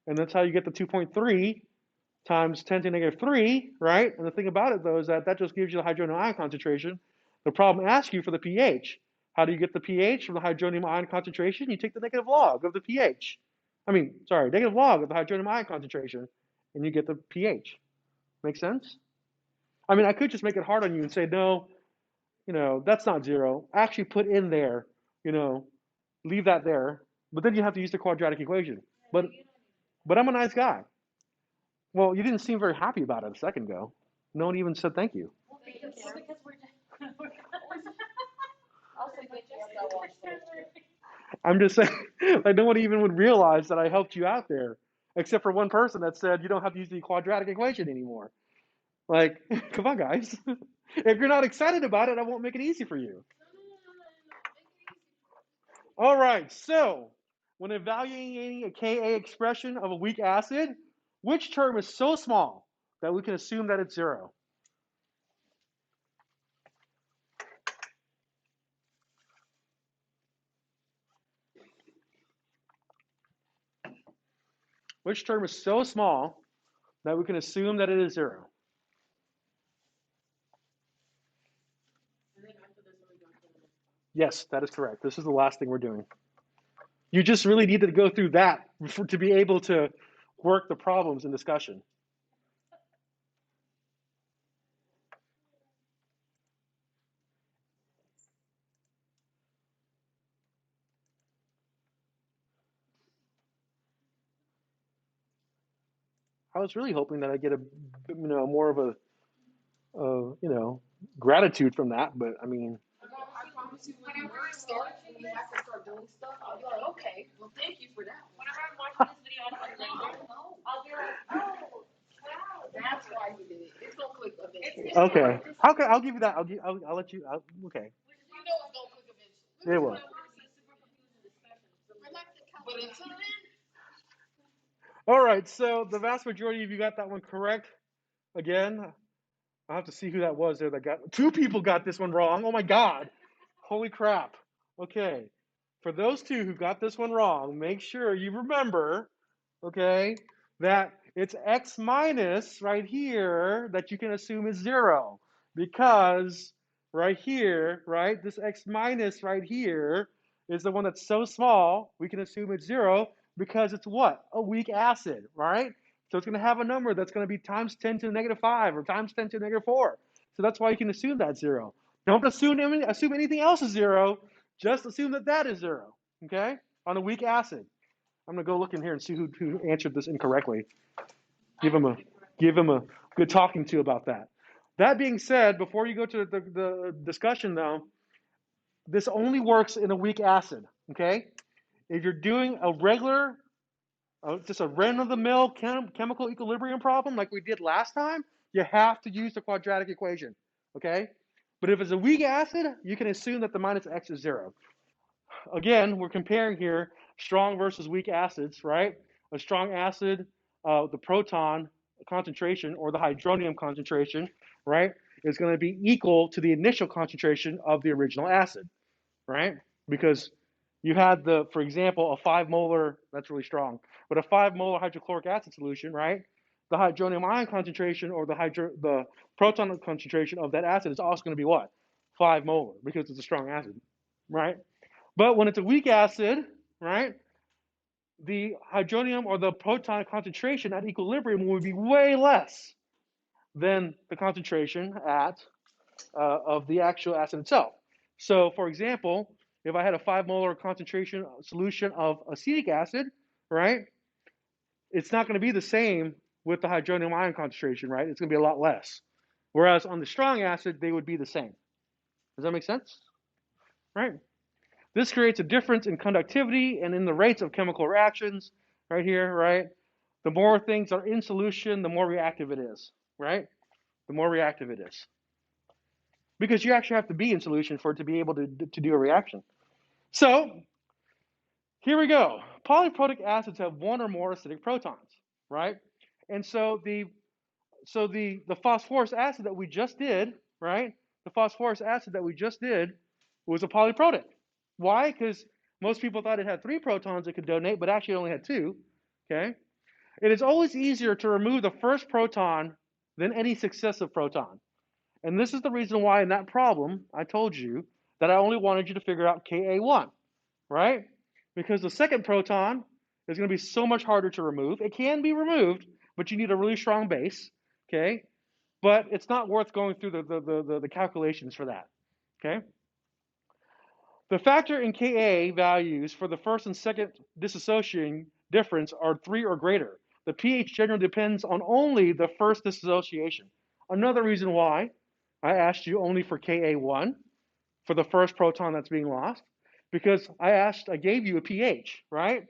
And that's how you get the 2.3 times 10 to the negative 3, right? And the thing about it, though, is that that just gives you the hydronium ion concentration. The problem asks you for the pH. How do you get the pH from the hydronium ion concentration? You take the negative log of the pH. Negative log of the hydronium ion concentration, and you get the pH. Make sense? I could just make it hard on you and say, no, that's not 0. Actually put in there, leave that there. But then you have to use the quadratic equation. But I'm a nice guy. Well, you didn't seem very happy about it a second ago. No one even said thank you. I'm just saying, like, no one even would realize that I helped you out there, except for one person that said you don't have to use the quadratic equation anymore. Like, come on, guys. If you're not excited about it, I won't make it easy for you. All right, so when evaluating a Ka expression of a weak acid, which term is so small that we can assume that it's 0? Which term is so small that we can assume that it is 0? Yes, that is correct. This is the last thing we're doing. You just really needed to go through that to be able to work the problems in discussion. I was really hoping that I'd get more of a gratitude from that, but I promise you, when you start doing stuff, I'll be like, okay, well, thank you for that. Whenever I'm watching this video, I'll be like, oh, wow. That's why you did it. It's gonna click eventually. okay. I'll give you that. I'll let you. Okay. You know it's gonna click eventually. It will. But until then, All right. So the vast majority of you got that one correct. Again, I'll have to see who that was there that got. 2 people got this one wrong. Oh my God. Holy crap. Okay. For those 2 who got this one wrong, make sure you remember, okay, that it's x minus right here that you can assume is 0. Because right here, right, this x minus right here is the one that's so small, we can assume it's 0 because it's what? A weak acid, right? So it's going to have a number that's going to be times 10 to the negative 5 or times 10 to the negative 4. So that's why you can assume that's 0. Don't assume anything else is 0. Just assume that that is 0, okay? On a weak acid. I'm going to go look in here and see who answered this incorrectly. Give him a good talking to about that. That being said, before you go to the discussion, though, this only works in a weak acid. Okay? If you're doing a regular, just a run-of-the-mill chemical equilibrium problem like we did last time, you have to use the quadratic equation. Okay? But if it's a weak acid, you can assume that the minus x is 0. Again, we're comparing here strong versus weak acids, right? A strong acid, the proton concentration or the hydronium concentration, right, is going to be equal to the initial concentration of the original acid, right? Because you had for example, a 5 molar, that's really strong, but a 5 molar hydrochloric acid solution, right? The hydronium ion concentration or the proton concentration of that acid is also going to be what? 5 molar because it's a strong acid, right? But when it's a weak acid, right, the hydronium or the proton concentration at equilibrium will be way less than the concentration of the actual acid itself. So, for example, if I had a 5 molar concentration solution of acetic acid, right, it's not going to be the same with the hydronium ion concentration, right? It's going to be a lot less. Whereas on the strong acid, they would be the same. Does that make sense? Right? This creates a difference in conductivity and in the rates of chemical reactions right here, right? The more things are in solution, the more reactive it is, right? The more reactive it is. Because you actually have to be in solution for it to be able to do a reaction. So, here we go. Polyprotic acids have one or more acidic protons, right? And so the phosphorus acid that we just did, right? The phosphorus acid that we just did was a polyprotic. Why? Because most people thought it had 3 protons it could donate, but actually it only had 2. Okay? It is always easier to remove the first proton than any successive proton. And this is the reason why in that problem I told you that I only wanted you to figure out Ka1, right? Because the second proton is going to be so much harder to remove. It can be removed, but you need a really strong base, okay? But it's not worth going through the calculations for that, okay? The factor in Ka values for the first and second dissociating difference are 3 or greater. The pH generally depends on only the first dissociation. Another reason why I asked you only for Ka1, for the first proton that's being lost, because I gave you a pH, right?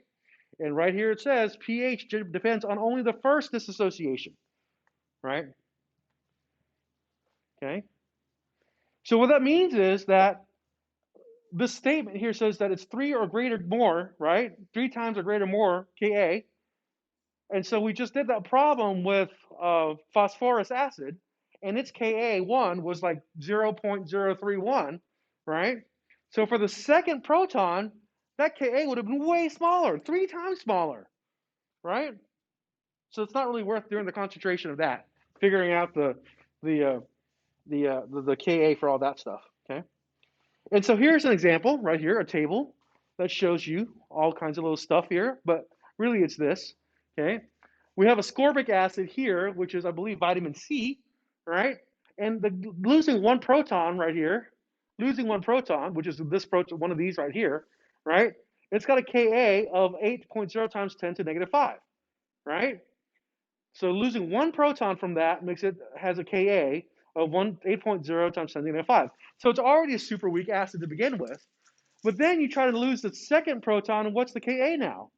And right here it says pH depends on only the first dissociation, right? Okay. So what that means is that this statement here says that it's 3 or greater more, right? 3 times or greater more Ka. And so we just did that problem with phosphorus acid, and its Ka1 was like 0.031, right? So for the second proton, that Ka would have been way smaller, 3 times smaller, right? So it's not really worth doing the concentration of that, figuring out the Ka for all that stuff, okay? And so here's an example right here, a table that shows you all kinds of little stuff here, but really it's this, okay? We have ascorbic acid here, which is, I believe, vitamin C, right? And losing 1 proton right here, losing 1 proton, which is this proton, one of these right here, right? It's got a Ka of 8.0 times 10 to negative 5, right? So losing 1 proton from that has a Ka of 8.0 times 10 to negative 5. So it's already a super weak acid to begin with. But then you try to lose the second proton, and what's the Ka now?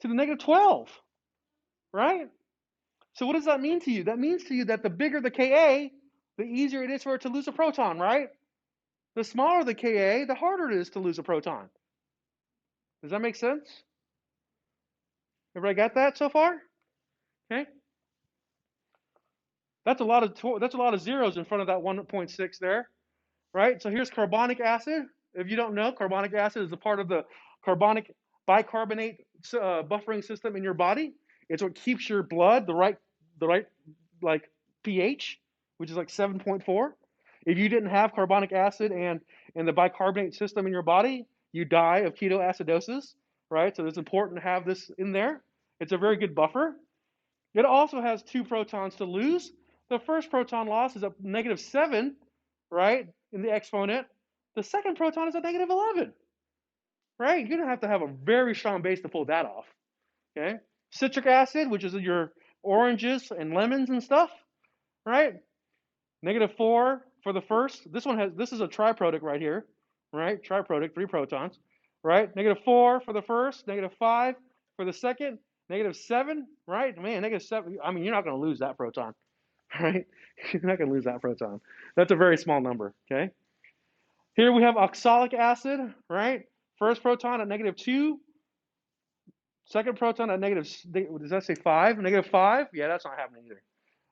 To the negative 12, right? So what does that mean to you? That means to you that the bigger the Ka, the easier it is for it to lose a proton, right? The smaller the Ka, the harder it is to lose a proton. Does that make sense? Everybody got that so far? Okay. That's a lot of zeros in front of that 1.6 there, right? So here's carbonic acid. If you don't know, carbonic acid is a part of the carbonic bicarbonate buffering system in your body. It's what keeps your blood the right like pH, which is like 7.4. If you didn't have carbonic acid and the bicarbonate system in your body, you die of ketoacidosis, right? So it's important to have this in there. It's a very good buffer. It also has 2 protons to lose. The first proton loss is a negative 7, right, in the exponent. The second proton is a negative 11, right? You're going to have a very strong base to pull that off, okay? Citric acid, which is your oranges and lemons and stuff, right? Negative 4 for the first. This is a triprotic right here, right? Triprotic, 3 protons. right? -4 for the first, -5 for the second, -7, right? Man, -7. I mean, you're not going to lose that proton, right? You're not going to lose that proton. That's a very small number, okay? Here we have oxalic acid, right? First proton at -2, second proton at does that say 5? -5? Yeah, that's not happening either.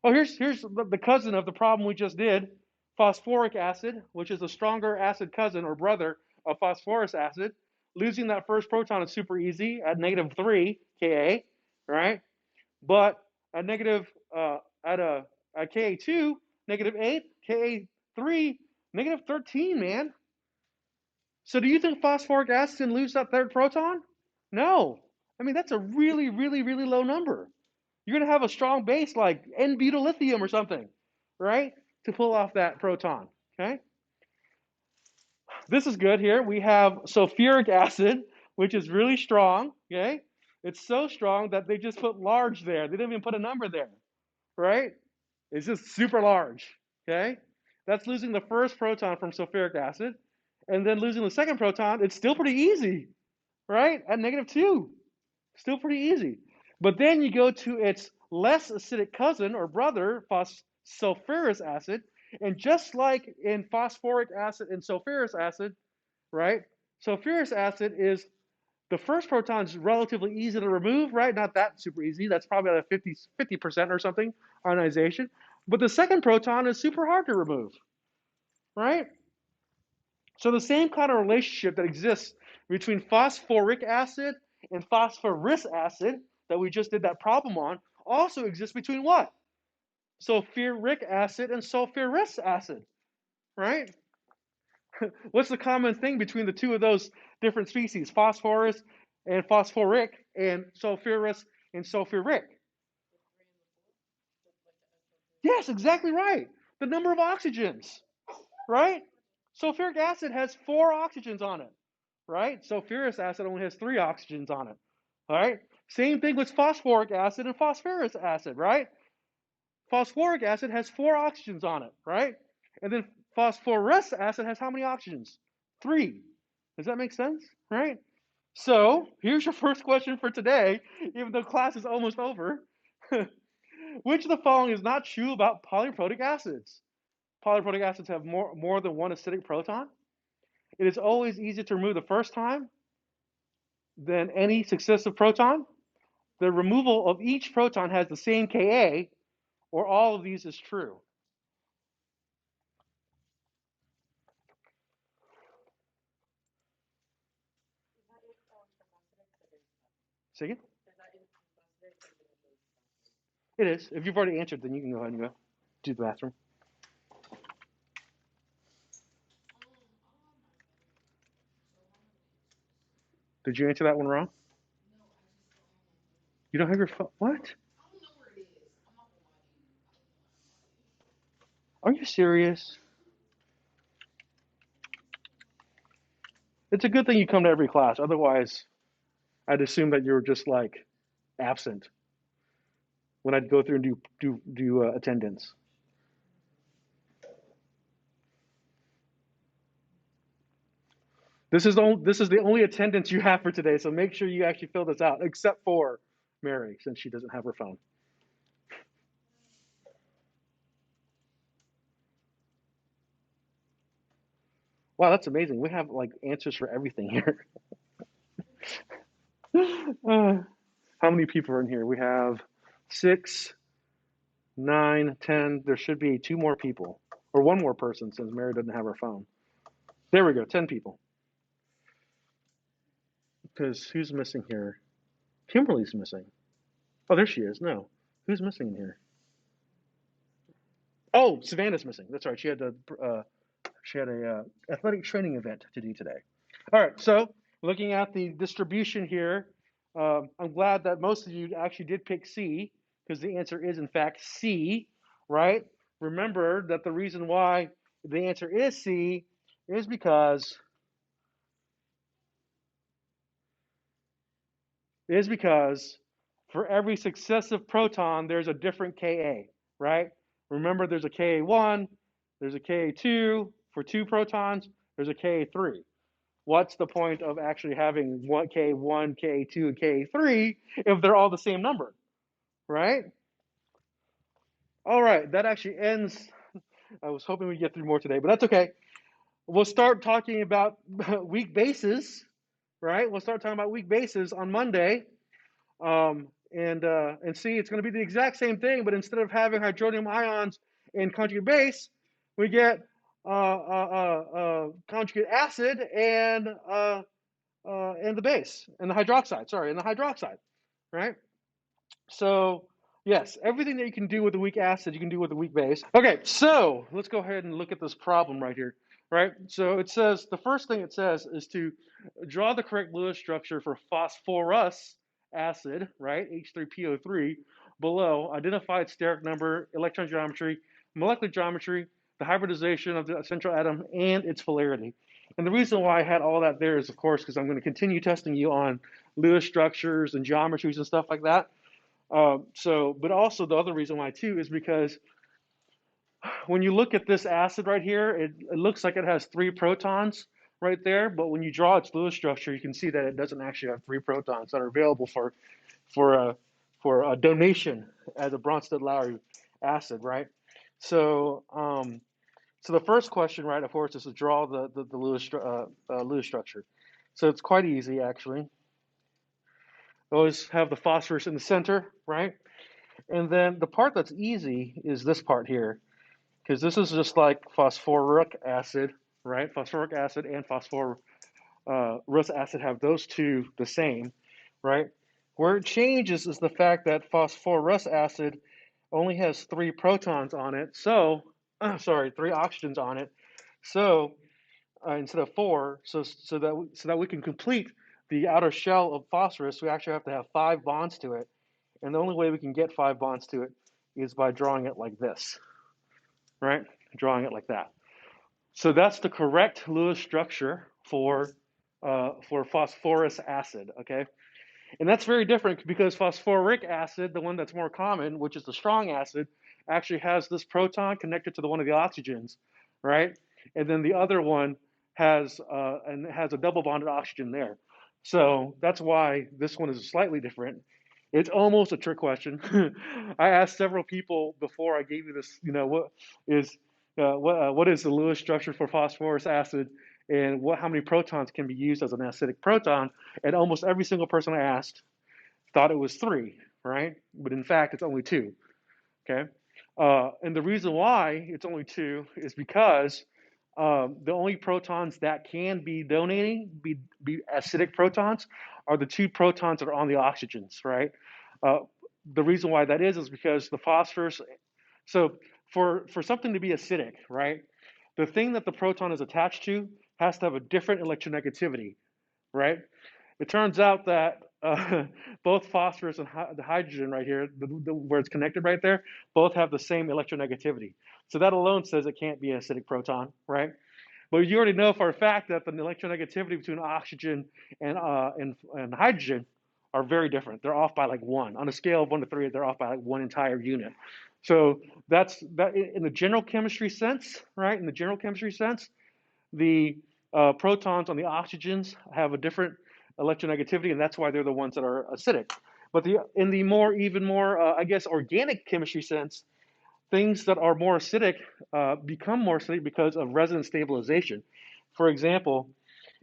Oh, here's the cousin of the problem we just did, phosphoric acid, which is a stronger acid cousin or brother of phosphorus acid. Losing that first proton is super easy at -3 Ka, right? But at at Ka2, -8, Ka3, -13, man. So do you think phosphoric acid can lose that third proton? No. I mean, that's a really, really, really low number. You're going to have a strong base like N-butylithium or something, right, to pull off that proton, okay? This is good here. We have sulfuric acid, which is really strong, okay? It's so strong that they just put large there. They didn't even put a number there, right? It's just super large, okay? That's losing the first proton from sulfuric acid. And then losing the second proton, it's still pretty easy, right? At -2. Still pretty easy. But then you go to its less acidic cousin or brother, sulfurous acid, and just like in phosphoric acid and sulfurous acid, right? Sulfurous acid is the first proton is relatively easy to remove, right? Not that super easy. That's probably at a 50% or something ionization. But the second proton is super hard to remove, right? So the same kind of relationship that exists between phosphoric acid and phosphorus acid that we just did that problem on also exists between what? Sulfuric acid and sulfurous acid, right? What's the common thing between the two of those different species, phosphorus and phosphoric, and sulfurous and sulfuric? Yes, exactly right. The number of oxygens, right? Sulfuric acid has 4 oxygens on it, right? Sulfurous acid only has 3 oxygens on it, all right? Same thing with phosphoric acid and phosphorus acid, right? Phosphoric acid has 4 oxygens on it, right? And then phosphorus acid has how many oxygens? 3. Does that make sense, right? So here's your first question for today, even though class is almost over. Which of the following is not true about polyprotic acids? Polyprotic acids have more than one acidic proton. It is always easier to remove the first time than any successive proton. The removal of each proton has the same Ka, or all of these is true. Say again? It is. If you've already answered, then you can go ahead and go do the bathroom. Did you answer that one wrong? You don't have your phone? What? Are you serious? It's a good thing you come to every class. Otherwise, I'd assume that you were just like absent when I'd go through and do attendance. This is the only attendance you have for today, so make sure you actually fill this out, except for Mary, since she doesn't have her phone. Wow, that's amazing. We have like answers for everything here. How many people are in here? We have 6, 9, 10. There should be 2 more people, or 1 more person, since Mary doesn't have her phone. There we go, 10 people. Because who's missing here? Kimberly's missing. Oh, there she is. No, who's missing in here? Oh, Savannah's missing. That's right. She had a athletic training event to do today. All right. So looking at the distribution here, I'm glad that most of you actually did pick C, because the answer is in fact C, right? Remember that the reason why the answer is C is because for every successive proton, there's a different Ka, right? Remember, there's a Ka1, there's a Ka2 for 2 protons, there's a Ka3. what's the point of actually having one K1, K2, and K3 if they're all the same number, right? All right, that actually ends. I was hoping we'd get through more today, but that's okay. We'll start talking about weak bases, right? We'll start talking about weak bases on Monday. And see, it's going to be the exact same thing, but instead of having hydronium ions in conjugate base, we get conjugate acid and the base and the hydroxide. Sorry, and the hydroxide, right? So yes, everything that you can do with a weak acid, you can do with a weak base. Okay, so let's go ahead and look at this problem right here, right? So it says, the first thing it says is to draw the correct Lewis structure for phosphorus acid, right? H3PO3, below, identify its steric number, electron geometry, molecular geometry, the hybridization of the central atom, and its polarity. And the reason why I had all that there is, of course, because I'm going to continue testing you on Lewis structures and geometries and stuff like that. But also the other reason why too is because when you look at this acid right here, it looks like it has 3 protons right there, but when you draw its Lewis structure, you can see that it doesn't actually have 3 protons that are available for a donation as a Bronsted-Lowry acid, right? So so the first question, right, of course, is to draw the Lewis structure. So it's quite easy actually. Always have the phosphorus in the center, right? And then the part that's easy is this part here, because this is just like phosphoric acid, right? Phosphoric acid and phosphorus acid have those two the same, right? Where it changes is the fact that phosphorus acid only has 3 protons on it, so, 3 oxygens on it, so instead of 4, so that we can complete the outer shell of phosphorus, we actually have to have 5 bonds to it. And the only way we can get 5 bonds to it is by drawing it like this, right? Drawing it like that. So that's the correct Lewis structure for phosphorus acid, okay? And that's very different because phosphoric acid, the one that's more common, which is the strong acid, actually has this proton connected to the one of the oxygens, right? And then the other one has a double bonded oxygen there. So that's why this one is slightly different. It's almost a trick question. I asked several people before I gave you this, what is the Lewis structure for phosphorus acid, and how many protons can be used as an acidic proton? And almost every single person I asked thought it was 3, right? But in fact, it's only 2. Okay, and the reason why it's only 2 is because the only protons that can be donating, be acidic protons, are the 2 protons that are on the oxygens, right? Uh, the reason why that is because the phosphorus. So for something to be acidic, right, the thing that the proton is attached to has to have a different electronegativity, right? It turns out that both phosphorus and the hydrogen right here, where it's connected right there, both have the same electronegativity. So that alone says it can't be an acidic proton, right? But you already know for a fact that the electronegativity between oxygen and hydrogen are very different. They're off by like 1. On a scale of 1 to 3, they're off by like 1 entire unit. So that's that in the general chemistry sense, right? In the general chemistry sense, the protons on the oxygens have a different electronegativity, and that's why they're the ones that are acidic. But in the even more, I guess, organic chemistry sense, things that are more acidic become more acidic because of resonance stabilization. For example,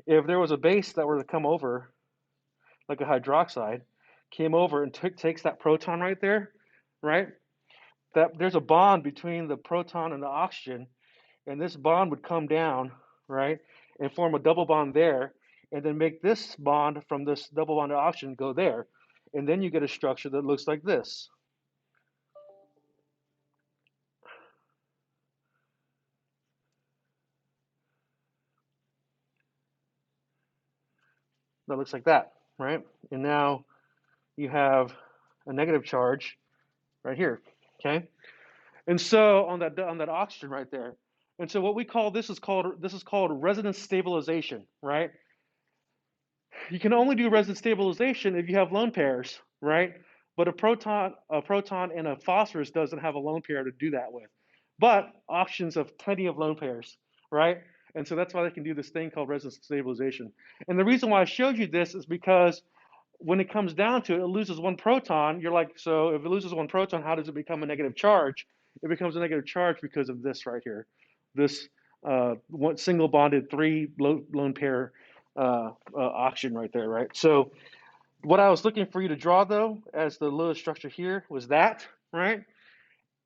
if there was a base that were to come over, like a hydroxide, came over and takes that proton right there, right? That there's a bond between the proton and the oxygen, and this bond would come down, right, and form a double bond there, and then make this bond from this double bonded oxygen go there, and then you get a structure that looks like this. That looks like that, right? And now you have a negative charge right here, okay? And so on that oxygen right there. And so what we call this is called resonance stabilization, right? You can only do resonance stabilization if you have lone pairs, right? But a proton and a phosphorus doesn't have a lone pair to do that with. But oxygens have plenty of lone pairs, right? And so that's why they can do this thing called resonance stabilization. And the reason why I showed you this is because when it comes down to it, it loses one proton. You're like, so if it loses one proton, how does it become a negative charge? It becomes a negative charge because of this right here, this one single bonded three lone pair oxygen right there, right? So what I was looking for you to draw though, as the Lewis structure here, was that, right?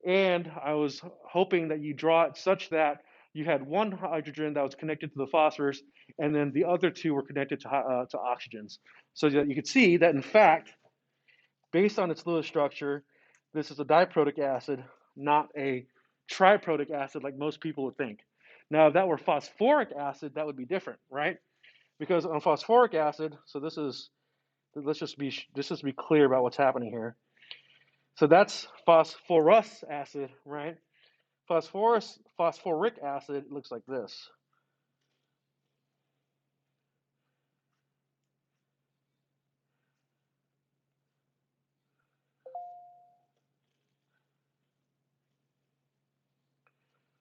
And I was hoping that you draw it such that you had one hydrogen that was connected to the phosphorus, and then the other two were connected to oxygens. So that you could see that, in fact, based on its Lewis structure, this is a diprotic acid, not a triprotic acid like most people would think. Now, if that were phosphoric acid, that would be different, right? Because on phosphoric acid, so let's just be clear about what's happening here. So that's phosphorus acid, right? Phosphoric acid looks like this.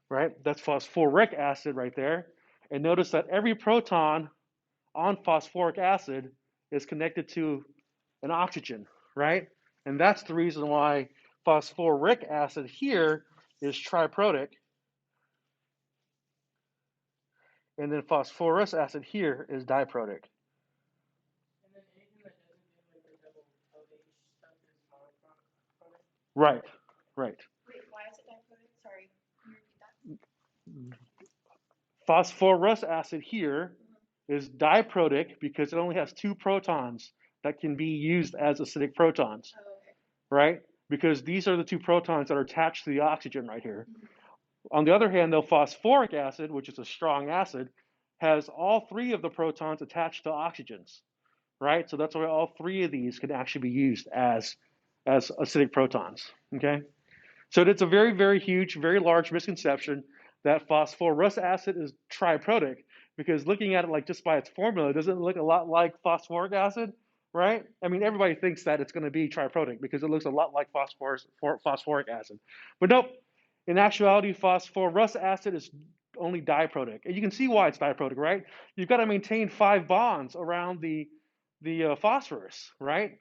Right? That's phosphoric acid right there. And notice that every proton on phosphoric acid is connected to an oxygen, right? And that's the reason why phosphoric acid here is triprotic, and then phosphorus acid here is diprotic. And then anything that doesn't give like the double OH stuff is monochromatic. Right. Wait, why is it diprotic? Sorry, can you repeat that? Phosphorus acid here is diprotic because it only has two protons that can be used as acidic protons, Oh, okay. right? Because these are the two protons that are attached to the oxygen right here. On the other hand, though, phosphoric acid, which is a strong acid, has all three of the protons attached to oxygens, right? So that's why all three of these can actually be used as acidic protons, okay? So it's a very, very huge, very large misconception that phosphorus acid is triprotic, because looking at it like just by its formula, doesn't it look a lot like phosphoric acid, right? I mean, everybody thinks that it's going to be triprotic because it looks a lot like phosphoric acid. But nope, in actuality, phosphorus acid is only diprotic. And you can see why it's diprotic, right? You've got to maintain 5 bonds around the phosphorus, right?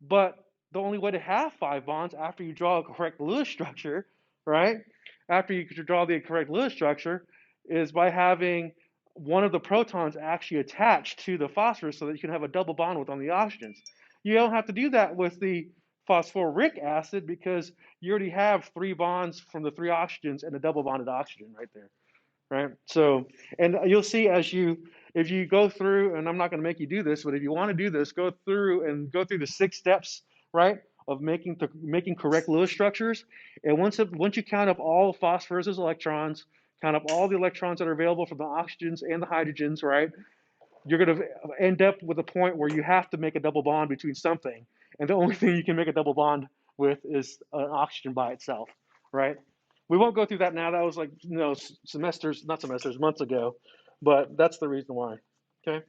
But the only way to have 5 bonds after you draw a correct Lewis structure, right? After you draw the correct Lewis structure, is by having one of the protons actually attached to the phosphorus so that you can have a double bond with on the oxygens. You don't have to do that with the phosphoric acid because you already have 3 bonds from the 3 oxygens and a double bonded oxygen right there, right? So, and you'll see if you go through, and I'm not going to make you do this, but if you want to do this, go through the 6 steps, right, of making correct Lewis structures. And once you count up all of phosphorus's electrons, count up all the electrons that are available from the oxygens and the hydrogens, right, you're going to end up with a point where you have to make a double bond between something, and the only thing you can make a double bond with is an oxygen by itself, right? We won't go through that now. That was like, months ago, but that's the reason why. Okay.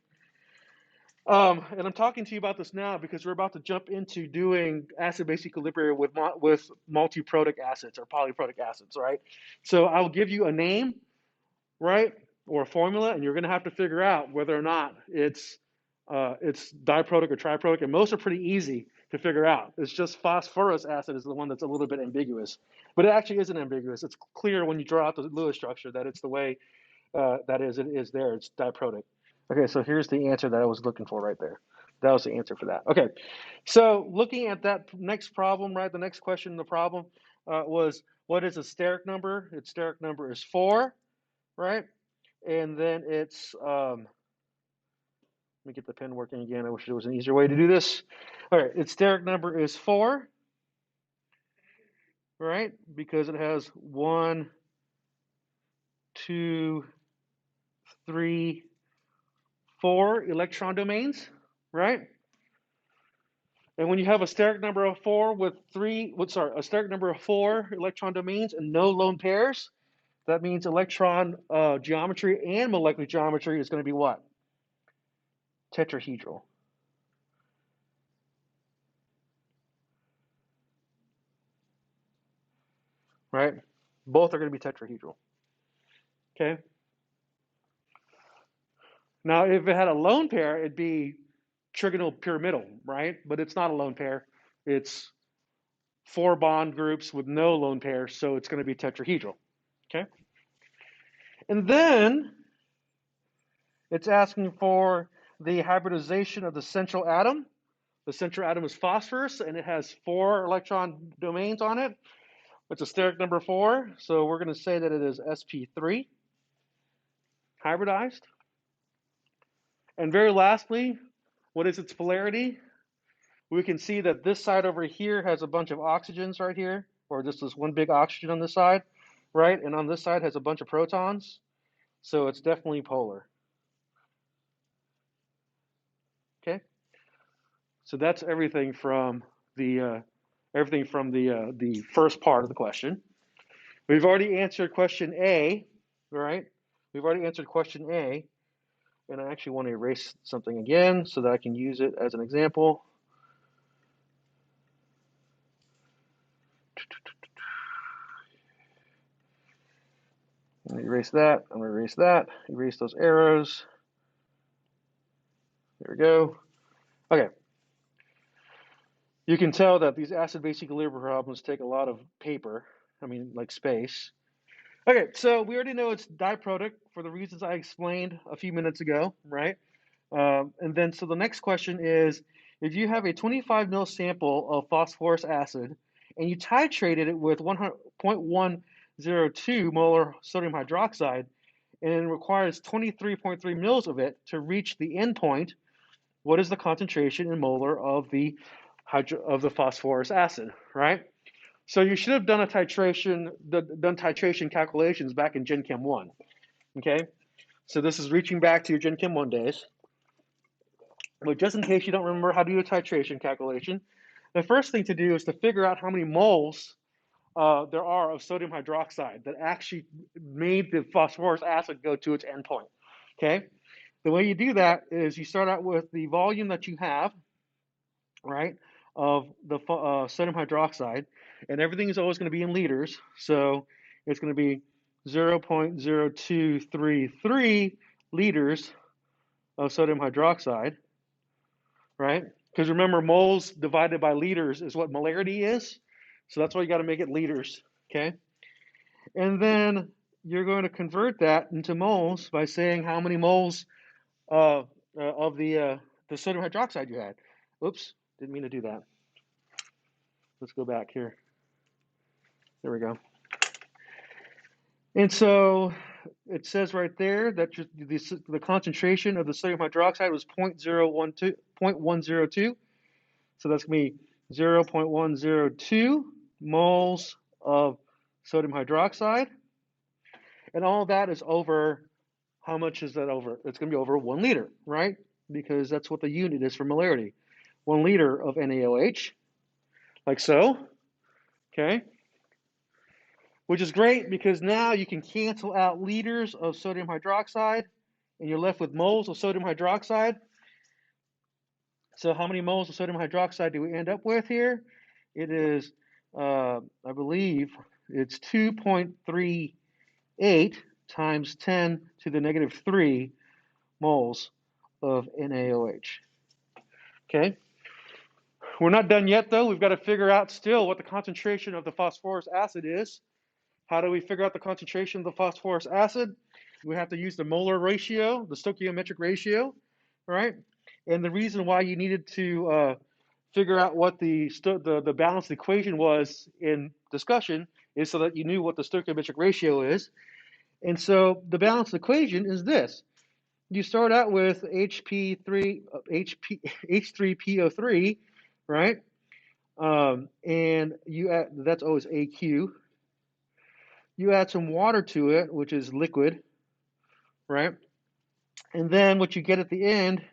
And I'm talking to you about this now because we're about to jump into doing acid-base equilibrium with multiprotic acids or polyprotic acids, right? So I'll give you a name, right, or a formula, and you're going to have to figure out whether or not it's diprotic or triprotic, and most are pretty easy to figure out. It's just phosphorus acid is the one that's a little bit ambiguous, but it actually isn't ambiguous. It's clear when you draw out the Lewis structure that it's the way it is there. It's diprotic. Okay, so here's the answer that I was looking for right there. That was the answer for that. Okay, so looking at that next problem, right, the next question in the problem was, what is a steric number? Its steric number is 4, right? And then it's, let me get the pen working again. I wish there was an easier way to do this. All right, its steric number is 4, right? Because it has 1, 2, 3, 4 electron domains, right? And when you have a steric number of 4 with a steric number of 4 electron domains and no lone pairs, that means electron geometry and molecular geometry is going to be what? Tetrahedral. Right? Both are going to be tetrahedral. Okay? Now, if it had a lone pair, it'd be trigonal pyramidal, right? But it's not a lone pair. It's 4 bond groups with no lone pairs, so it's going to be tetrahedral. Okay? And then it's asking for the hybridization of the central atom. The central atom is phosphorus, and it has 4 electron domains on it. It's a steric number 4, so we're going to say that it is sp3 hybridized. And very lastly, what is its polarity? We can see that this side over here has a bunch of oxygens right here, or just this one big oxygen on this side, right? And on this side has a bunch of protons, so it's definitely polar. Okay, so that's everything from the first part of the question. We've already answered question A, right? We've already answered question A, and I actually want to erase something again so that I can use it as an example. I'm going to erase that. I'm going to erase that. Erase those arrows. There we go. Okay. You can tell that these acid-base equilibrium problems take a lot of paper. I mean, like space. Okay, so we already know it's diprotic for the reasons I explained a few minutes ago, right? And then, so the next question is, if you have a 25 ml sample of phosphorus acid and you titrated it with 0.102 molar sodium hydroxide, and it requires 23.3 mils of it to reach the endpoint, what is the concentration in molar of the phosphorus acid, right? So you should have done titration calculations back in Gen Chem 1, okay? So this is reaching back to your Gen Chem 1 days. But just in case you don't remember how to do a titration calculation, the first thing to do is to figure out how many moles there are of sodium hydroxide that actually made the phosphorus acid go to its endpoint, okay? The way you do that is you start out with the volume that you have, right, of the sodium hydroxide, and everything is always going to be in liters, so it's going to be 0.0233 liters of sodium hydroxide, right? Because remember, moles divided by liters is what molarity is, so that's why you got to make it liters, okay? And then you're going to convert that into moles by saying how many moles of the sodium hydroxide you had. Oops, didn't mean to do that. Let's go back here. There we go. And so it says right there that the concentration of the sodium hydroxide was 0.102. So that's going to be 0.102 moles of sodium hydroxide. And all that is over, how much is that over? It's going to be over 1 liter, right? Because that's what the unit is for molarity. 1 liter of NaOH, like so, okay? Which is great because now you can cancel out liters of sodium hydroxide and you're left with moles of sodium hydroxide. So how many moles of sodium hydroxide do we end up with here? It is, I believe, it's 2.38 times 10 to the negative 3 moles of NaOH. Okay? We're not done yet, though. We've got to figure out still what the concentration of the phosphorus acid is. How do we figure out the concentration of the phosphorus acid? We have to use the molar ratio, the stoichiometric ratio, right? And the reason why you needed to figure out what the balanced equation was in discussion is so that you knew what the stoichiometric ratio is. And so the balanced equation is this. You start out with H3PO3, right? And you add, that's always AQ. You add some water to it, which is liquid, right? And then what you get at the end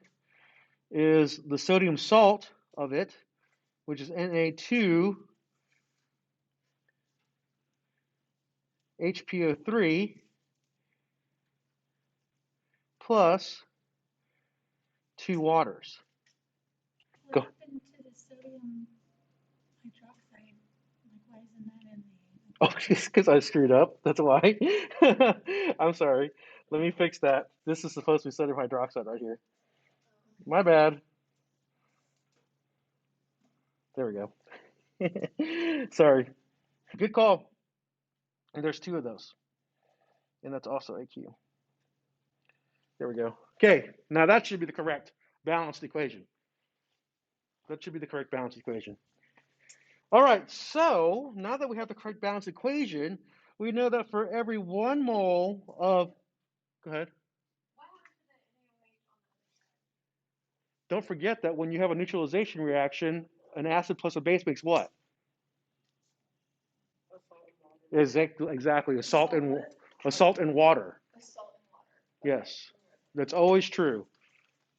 is the sodium salt of it, which is Na2HPO3 plus 2 waters. What Go. happened to the sodium hydroxide? Like, why isn't that in the? Oh, just because I screwed up. That's why. I'm sorry. Let me fix that. This is supposed to be sodium hydroxide right here. My bad. There we go. Sorry. Good call. And there's 2 of those. And that's also AQ. There we go. Okay, now that should be the correct balanced equation. That should be the correct balanced equation. All right, so now that we have the correct balanced equation, we know that for every 1 mole of, go ahead. Don't forget that when you have a neutralization reaction, an acid plus a base makes what? Exactly, a salt and water. A salt and water. Yes, that's always true.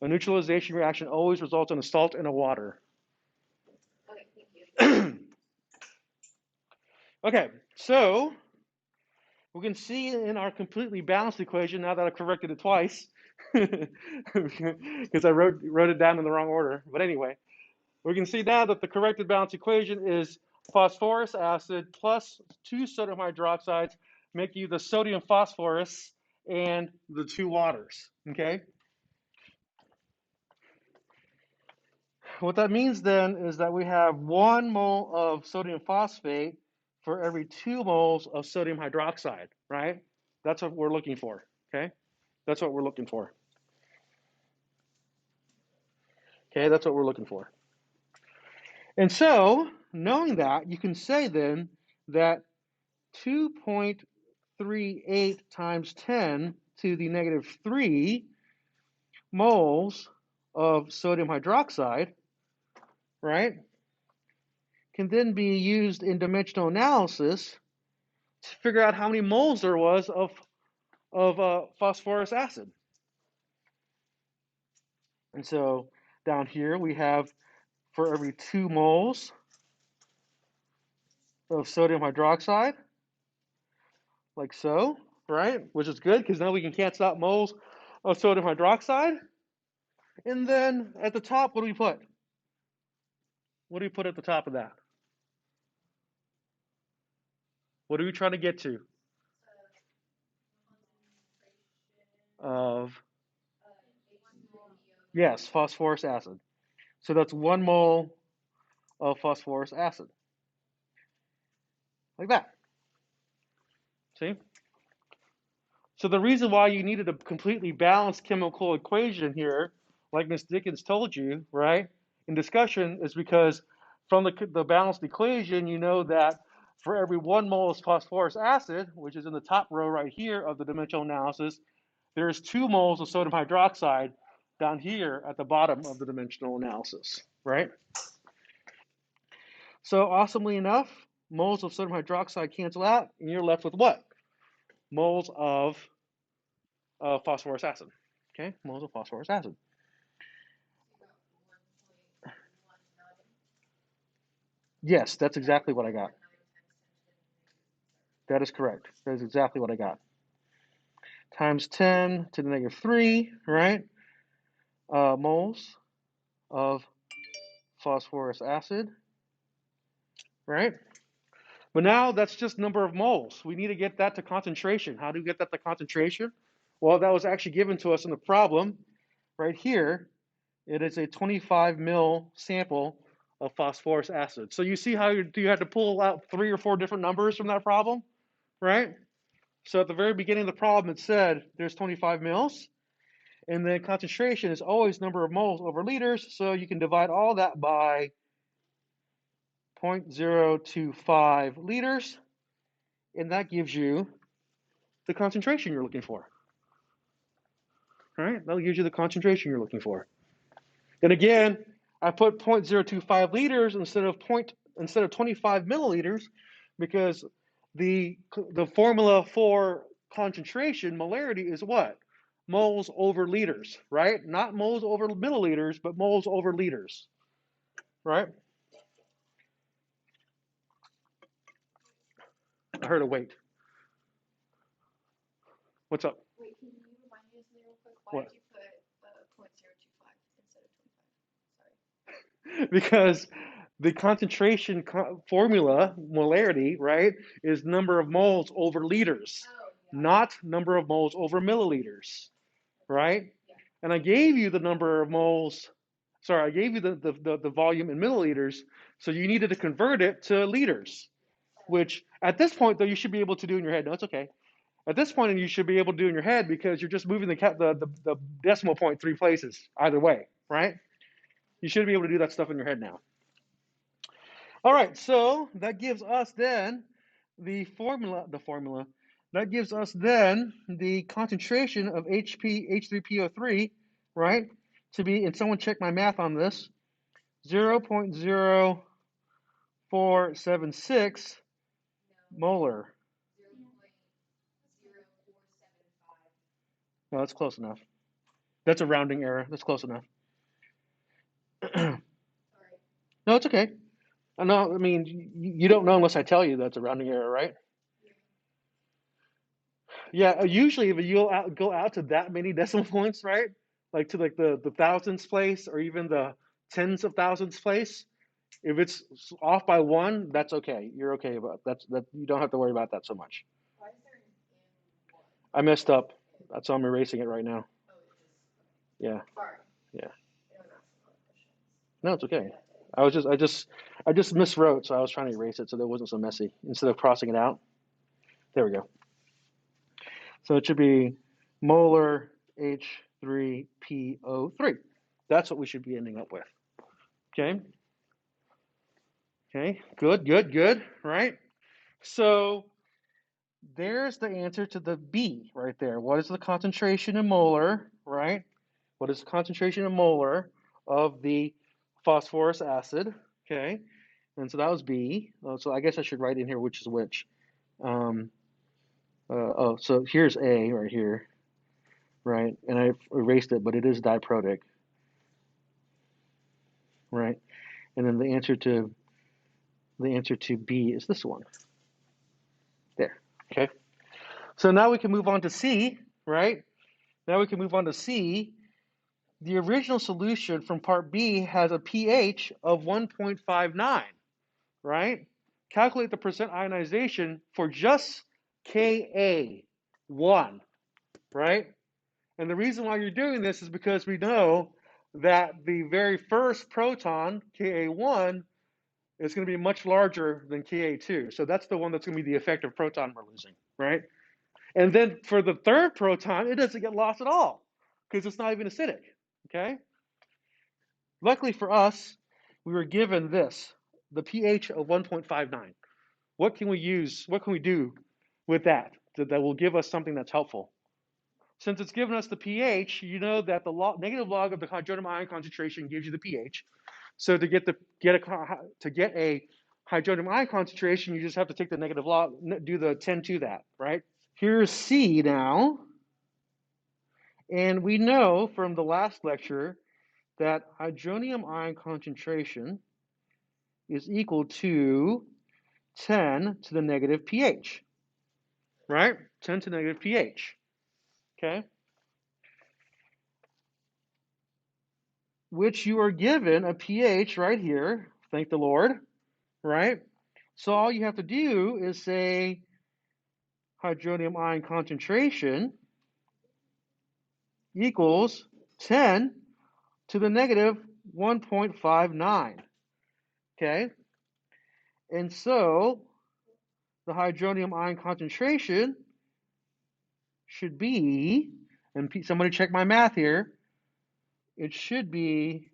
A neutralization reaction always results in a salt and a water. Okay, thank you. Okay, so we can see in our completely balanced equation, now that I've corrected it twice, because I wrote it down in the wrong order. But anyway, we can see now that the corrected balanced equation is phosphorus acid plus 2 sodium hydroxides, make you the sodium phosphorus and the 2 waters. Okay? What that means then is that we have 1 mole of sodium phosphate for every 2 moles of sodium hydroxide, right? That's what we're looking for, okay? That's what we're looking for. Okay, that's what we're looking for. And so, knowing that, you can say then that 2.38 times 10 to the negative 3 moles of sodium hydroxide, right, can then be used in dimensional analysis to figure out how many moles there was of phosphorus acid. And so down here we have for every 2 moles of sodium hydroxide, like so, right? Which is good because now we can cancel out moles of sodium hydroxide. And then at the top, what do we put? What do we put at the top of that? What are we trying to get to? Of, yes, phosphorus acid. So that's 1 mole of phosphorus acid. Like that. See? So the reason why you needed a completely balanced chemical equation here, like Ms. Dickens told you, right, in discussion, is because from the balanced equation, you know that for every 1 mole of phosphorus acid, which is in the top row right here of the dimensional analysis, there's 2 moles of sodium hydroxide down here at the bottom of the dimensional analysis, right? So awesomely enough, moles of sodium hydroxide cancel out, and you're left with what? Moles of phosphorus acid. Okay, moles of phosphorus acid. Yes, that's exactly what I got. That is correct. That is exactly what I got. Times 10 to the negative 3, right? Moles of phosphorus acid, right? But now that's just number of moles. We need to get that to concentration. How do we get that to concentration? Well, that was actually given to us in the problem right here. It is a 25 mil sample of phosphorus acid. So you see how you had to pull out 3 or 4 different numbers from that problem, right? So at the very beginning of the problem, it said there's 25 mils, and then concentration is always number of moles over liters, so you can divide all that by 0.025 liters, and that gives you the concentration you're looking for. All right, that'll give you the concentration you're looking for. And again, I put 0.025 liters instead of 25 milliliters because the formula for concentration, molarity, is what? Moles over liters, right? Not moles over milliliters, but moles over liters, right? I heard a wait. What's up? Wait, can you remind me of something real quick? Why What? did you put 0.025 instead of 25? Sorry. Because the concentration formula, molarity, right, is number of moles over liters. Oh, not number of moles over milliliters, right? And I gave you the number of moles, sorry, I gave you the volume in milliliters, so you needed to convert it to liters, which at this point, though, you should be able to do in your head. No, it's okay. At this point, you should be able to do in your head because you're just moving the decimal point 3 places either way, right? You should be able to do that stuff in your head now. All right, so that gives us then the formula, that gives us then the concentration of H3PO3, right, to be, and someone check my math on this, 0.0476 molar. No, that's close enough. That's a rounding error. That's close enough. No, it's okay. No, I mean, you don't know unless I tell you that's a rounding error, right? Yeah, usually if you go out to that many decimal points, right? Like to like the thousands place or even the tens of thousands place, if it's off by 1, that's okay. You're okay about that. You don't have to worry about that so much. I messed up. That's why I'm erasing it right now. Yeah. Yeah. No, it's okay. I just miswrote, so I was trying to erase it so that it wasn't so messy. Instead of crossing it out. There we go. So it should be molar H3PO3. That's what we should be ending up with. Okay. Okay. Good. Right. So there's the answer to the B right there. What is the concentration in molar? Right. What is the concentration in molar of the phosphorus acid? Okay. And so that was B. So I guess I should write in here which is which. So here's A right here, right? And I erased it, but it is diprotic, right? And then the answer to B is this one. There. Okay. So now we can move on to C, right? Now we can move on to C. The original solution from part B has a pH of 1.59, right? Calculate the percent ionization for just Ka1, right? And the reason why you're doing this is because we know that the very first proton, Ka1, is going to be much larger than Ka2. So that's the one that's going to be the effective proton we're losing, right? And then for the third proton, it doesn't get lost at all because it's not even acidic, okay? Luckily for us, we were given this, the pH of 1.59. What can we use? What can we do with that will give us something that's helpful? Since it's given us the pH, you know that the negative log of the hydronium ion concentration gives you the pH. So to get a hydronium ion concentration, you just have to take the negative log, do the 10 to that, right? Here's C now. And we know from the last lecture that hydronium ion concentration is equal to 10 to the negative pH, right? 10 to the negative pH, okay? Which you are given a pH right here, thank the Lord, right? So all you have to do is say hydronium ion concentration equals 10 to the negative 1.59, okay? And so the hydronium ion concentration should be, and somebody check my math here, it should be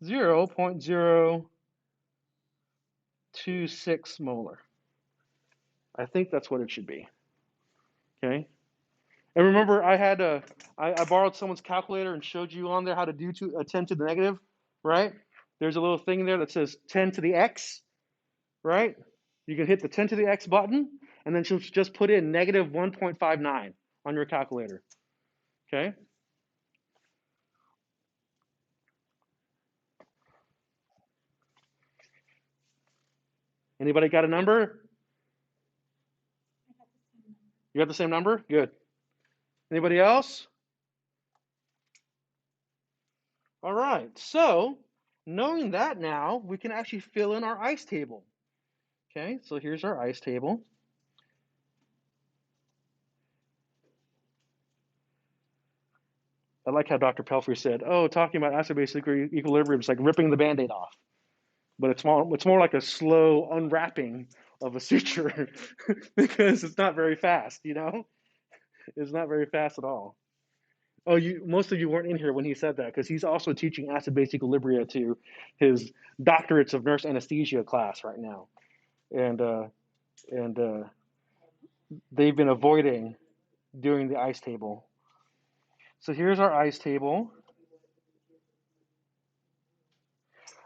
0.026 molar. I think that's what it should be. Okay. And remember, I borrowed someone's calculator and showed you on there how to do 10 to the negative, right? There's a little thing there that says 10 to the x, right? You can hit the 10 to the x button and then just put in negative 1.59 on your calculator. Okay. Anybody got a number? You got the same number? Good. Anybody else? All right. So knowing that now, we can actually fill in our ice table. Okay. So here's our ice table. I like how Dr. Pelfrey said, "Oh, talking about acid-base equilibrium is like ripping the Band-Aid off." But it's more like a slow unwrapping of a suture because it's not very fast, you know? It's not very fast at all. Oh, most of you weren't in here when he said that because he's also teaching acid-base equilibria to his doctorates of nurse anesthesia class right now, and they've been avoiding doing the ice table. So here's our ice table.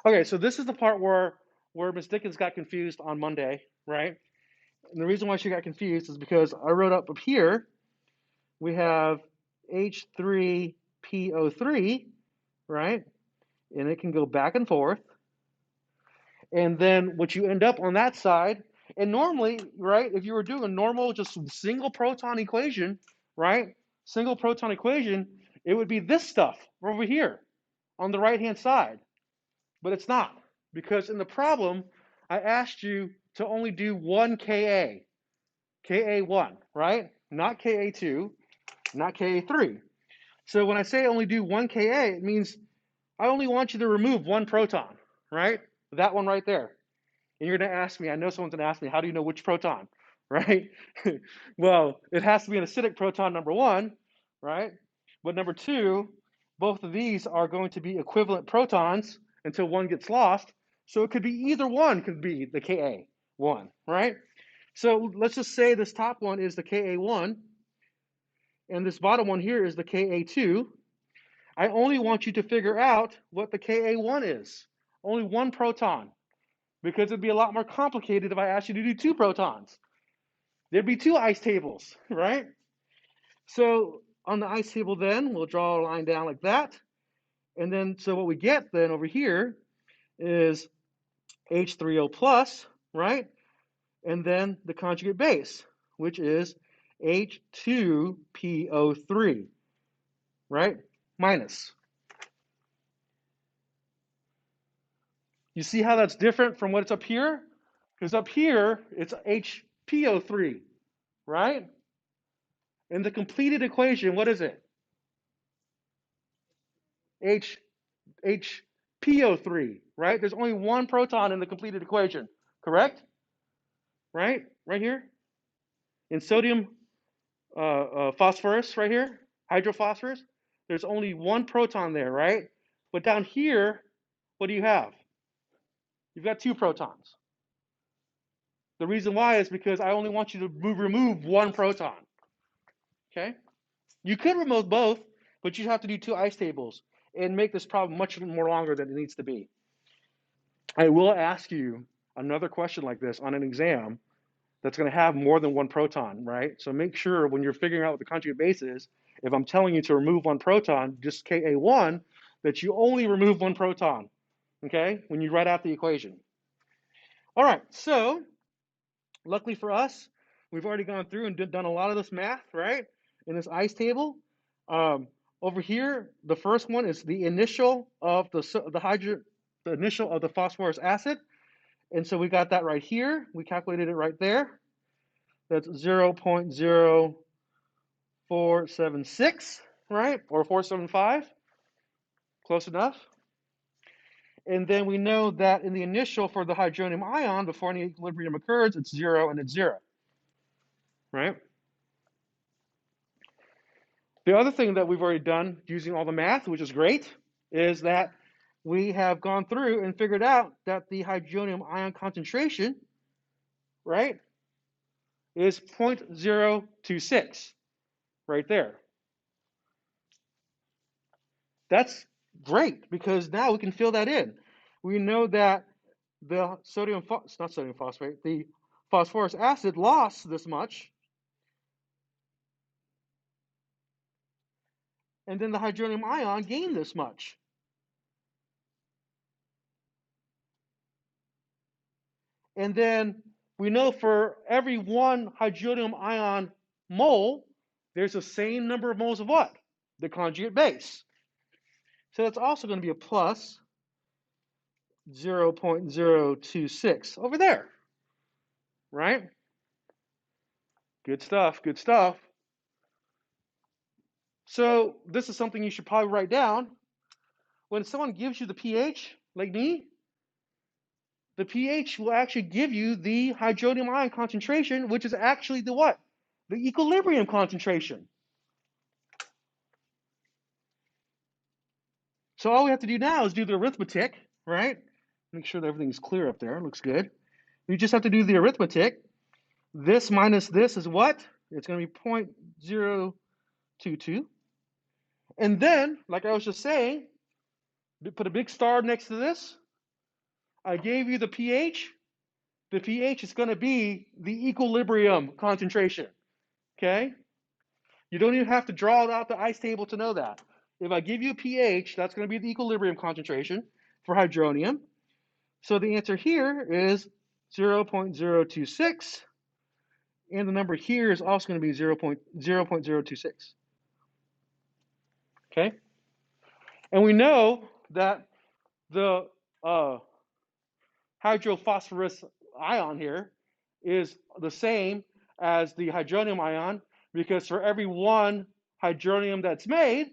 Okay, so this is the part where Ms. Dickens got confused on Monday, right? And the reason why she got confused is because I wrote up here, we have H3PO3, right? And it can go back and forth. And then what you end up on that side, and normally, right, if you were doing a normal just single proton equation, right? Single proton equation, it would be this stuff over here on the right-hand side. But it's not, because in the problem, I asked you to only do one Ka, Ka1, right? Not Ka2, not Ka3. So when I say only do one Ka, it means I only want you to remove one proton, right? That one right there. And you're going to ask me, I know someone's going to ask me, how do you know which proton, right? Well, it has to be an acidic proton, number one, right? But number two, both of these are going to be equivalent protons until one gets lost. So it could be either one could be the Ka1, right? So let's just say this top one is the Ka1, and this bottom one here is the Ka2. I only want you to figure out what the Ka1 is. Only one proton, because it'd be a lot more complicated if I asked you to do two protons. There'd be two ice tables, right? So on the ice table then, we'll draw a line down like that. And then, so what we get then over here is H3O plus, right? And then the conjugate base, which is H2PO3, right? Minus. You see how that's different from what's up here? Because up here, it's HPO3, right? In the completed equation, what is it? HPO3, right? There's only one proton in the completed equation, correct? Right? Right here? In sodium phosphorus, right here, hydrophosphorus, there's only one proton there, right? But down here, what do you have? You've got two protons. The reason why is because I only want you to remove one proton. Okay? You could remove both, but you have to do two ice tables and make this problem much more longer than it needs to be. I will ask you another question like this on an exam that's going to have more than one proton, right? So make sure when you're figuring out what the conjugate base is, if I'm telling you to remove one proton, just Ka1, that you only remove one proton, okay, when you write out the equation. All right, so luckily for us, we've already gone through and done a lot of this math, right, in this ice table. Over here, the first one is the initial of the initial of the phosphorus acid. And so we got that right here. We calculated it right there. That's 0.0476, right? Or 475. Close enough. And then we know that in the initial for the hydronium ion, before any equilibrium occurs, it's 0 and it's 0, right? The other thing that we've already done using all the math, which is great, is that we have gone through and figured out that the hydronium ion concentration, right, is 0.026 right there. That's great because now we can fill that in. We know that the the phosphorus acid lost this much, and then the hydronium ion gained this much. And then we know for every one hydronium ion mole, there's the same number of moles of what? The conjugate base. So that's also going to be a plus 0.026 over there, right? Good stuff, good stuff. So this is something you should probably write down. When someone gives you the pH, like me, the pH will actually give you the hydronium ion concentration, which is actually the what? The equilibrium concentration. So all we have to do now is do the arithmetic, right? Make sure that everything's clear up there. Looks good. We just have to do the arithmetic. This minus this is what? It's going to be 0.022. And then, like I was just saying, put a big star next to this. I gave you the pH. The pH is going to be the equilibrium concentration. Okay? You don't even have to draw it out the ice table to know that. If I give you a pH, that's going to be the equilibrium concentration for hydronium. So the answer here is 0.026. And the number here is also going to be 0.026. Okay? And we know that the hydrophosphorus ion here is the same as the hydronium ion, because for every one hydronium that's made,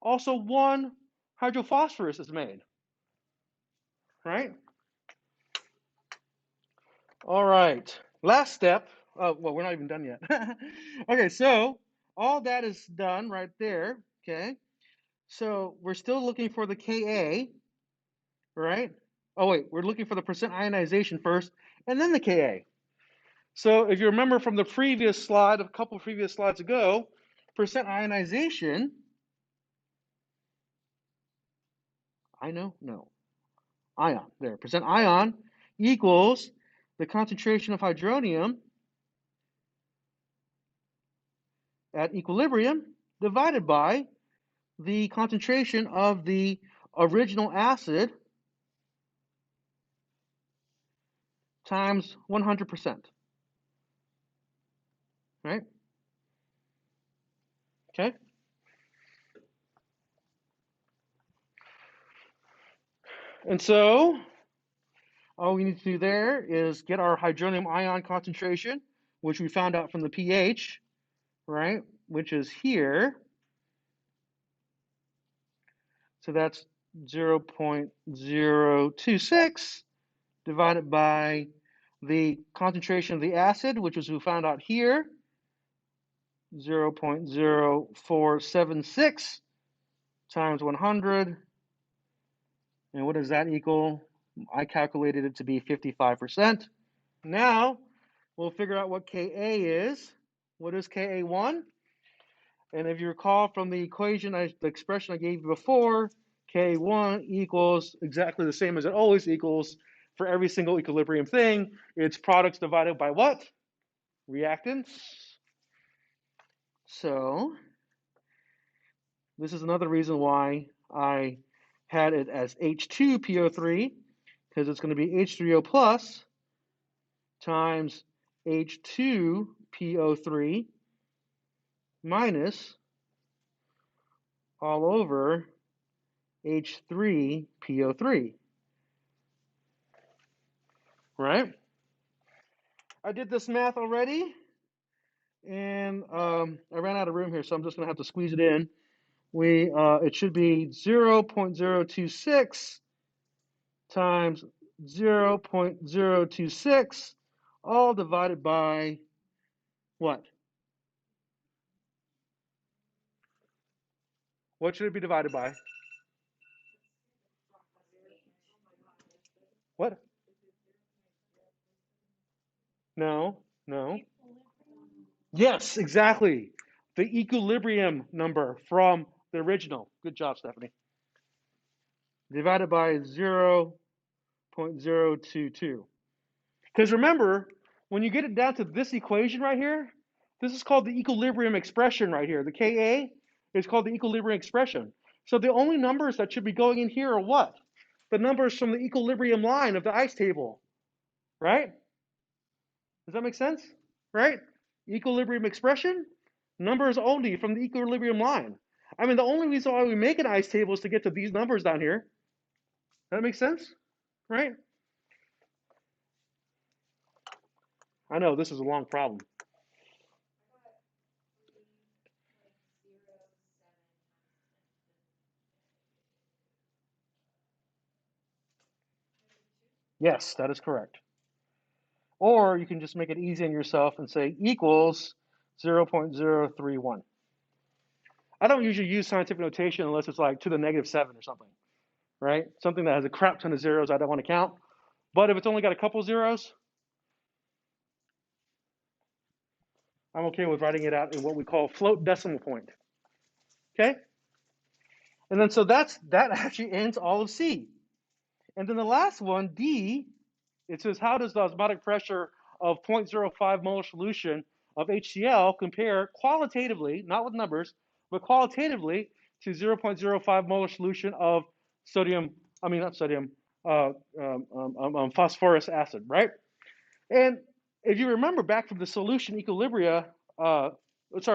also one hydrophosphorus is made. Right? All right. Last step. Oh, well, we're not even done yet. Okay, so all that is done right there. Okay. So we're still looking for the Ka, right? Oh, wait, we're looking for the percent ionization first, and then the Ka. So if you remember from the previous slide, a couple previous slides ago, percent ionization, ion, there, percent ion equals the concentration of hydronium at equilibrium divided by the concentration of the original acid times 100%, right? Okay. And so all we need to do there is get our hydronium ion concentration, which we found out from the pH, right? Which is here. So that's 0.026 divided by the concentration of the acid, which is we found out here, 0.0476 times 100. And what does that equal? I calculated it to be 55%. Now we'll figure out what Ka is. What is Ka1? And if you recall from the equation, the expression I gave you before, K1 equals exactly the same as it always equals for every single equilibrium thing. It's products divided by what? Reactants. So this is another reason why I had it as H2PO3, because it's going to be H3O plus times H2PO3 minus all over H3PO3, right? I did this math already, and I ran out of room here, so I'm just going to have to squeeze it in. It should be 0.026 times 0.026, all divided by what? What should it be divided by? What? No. Yes, exactly. The equilibrium number from the original. Good job, Stephanie. Divided by 0.022. Because remember, when you get it down to this equation right here, this is called the equilibrium expression right here. The Ka is called the equilibrium expression. So the only numbers that should be going in here are what? The numbers from the equilibrium line of the ice table, right? Does that make sense? Right? Equilibrium expression, numbers only from the equilibrium line. I mean, the only reason why we make an ice table is to get to these numbers down here. That makes sense? Right? I know, this is a long problem. Yes, that is correct. Or you can just make it easy on yourself and say equals 0.031. I don't usually use scientific notation unless it's like to the -7 or something, right? Something that has a crap ton of zeros I don't want to count. But if it's only got a couple zeros, I'm okay with writing it out in what we call float decimal point. Okay? And then so that actually ends all of C. And then the last one, D, it says how does the osmotic pressure of 0.05 molar solution of HCl compare qualitatively, not with numbers, but qualitatively to 0.05 molar solution of phosphorus acid, right? And if you remember back from the solution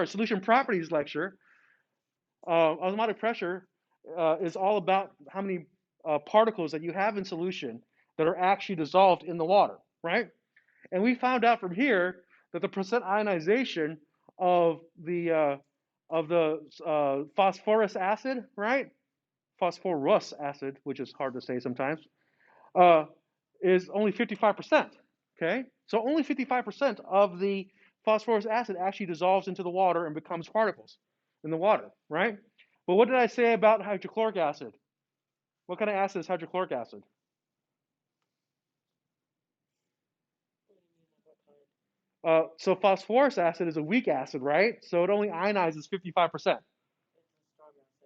solution properties lecture, osmotic pressure is all about how many particles that you have in solution that are actually dissolved in the water, right? And we found out from here that the percent ionization of the phosphorus acid, right? Phosphorus acid, which is hard to say sometimes, is only 55%. Okay, so only 55% of the phosphorus acid actually dissolves into the water and becomes particles in the water, right? But what did I say about hydrochloric acid? What kind of acid is hydrochloric acid? So phosphorus acid is a weak acid, right? So it only ionizes 55%.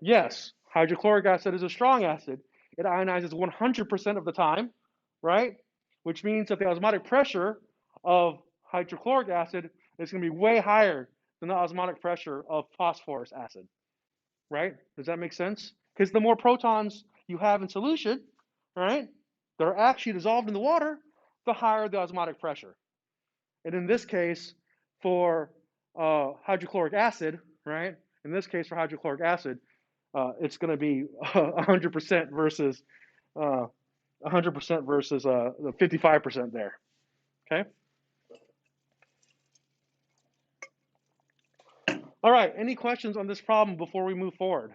Yes, hydrochloric acid is a strong acid. It ionizes 100% of the time, right? Which means that the osmotic pressure of hydrochloric acid is going to be way higher than the osmotic pressure of phosphorus acid, right? Does that make sense? Because the more protons you have in solution, right, that are actually dissolved in the water, the higher the osmotic pressure. And in this case, for hydrochloric acid, right, in this case for hydrochloric acid, it's going to be 100% versus 100% versus 55% there. Okay. All right. Any questions on this problem before we move forward?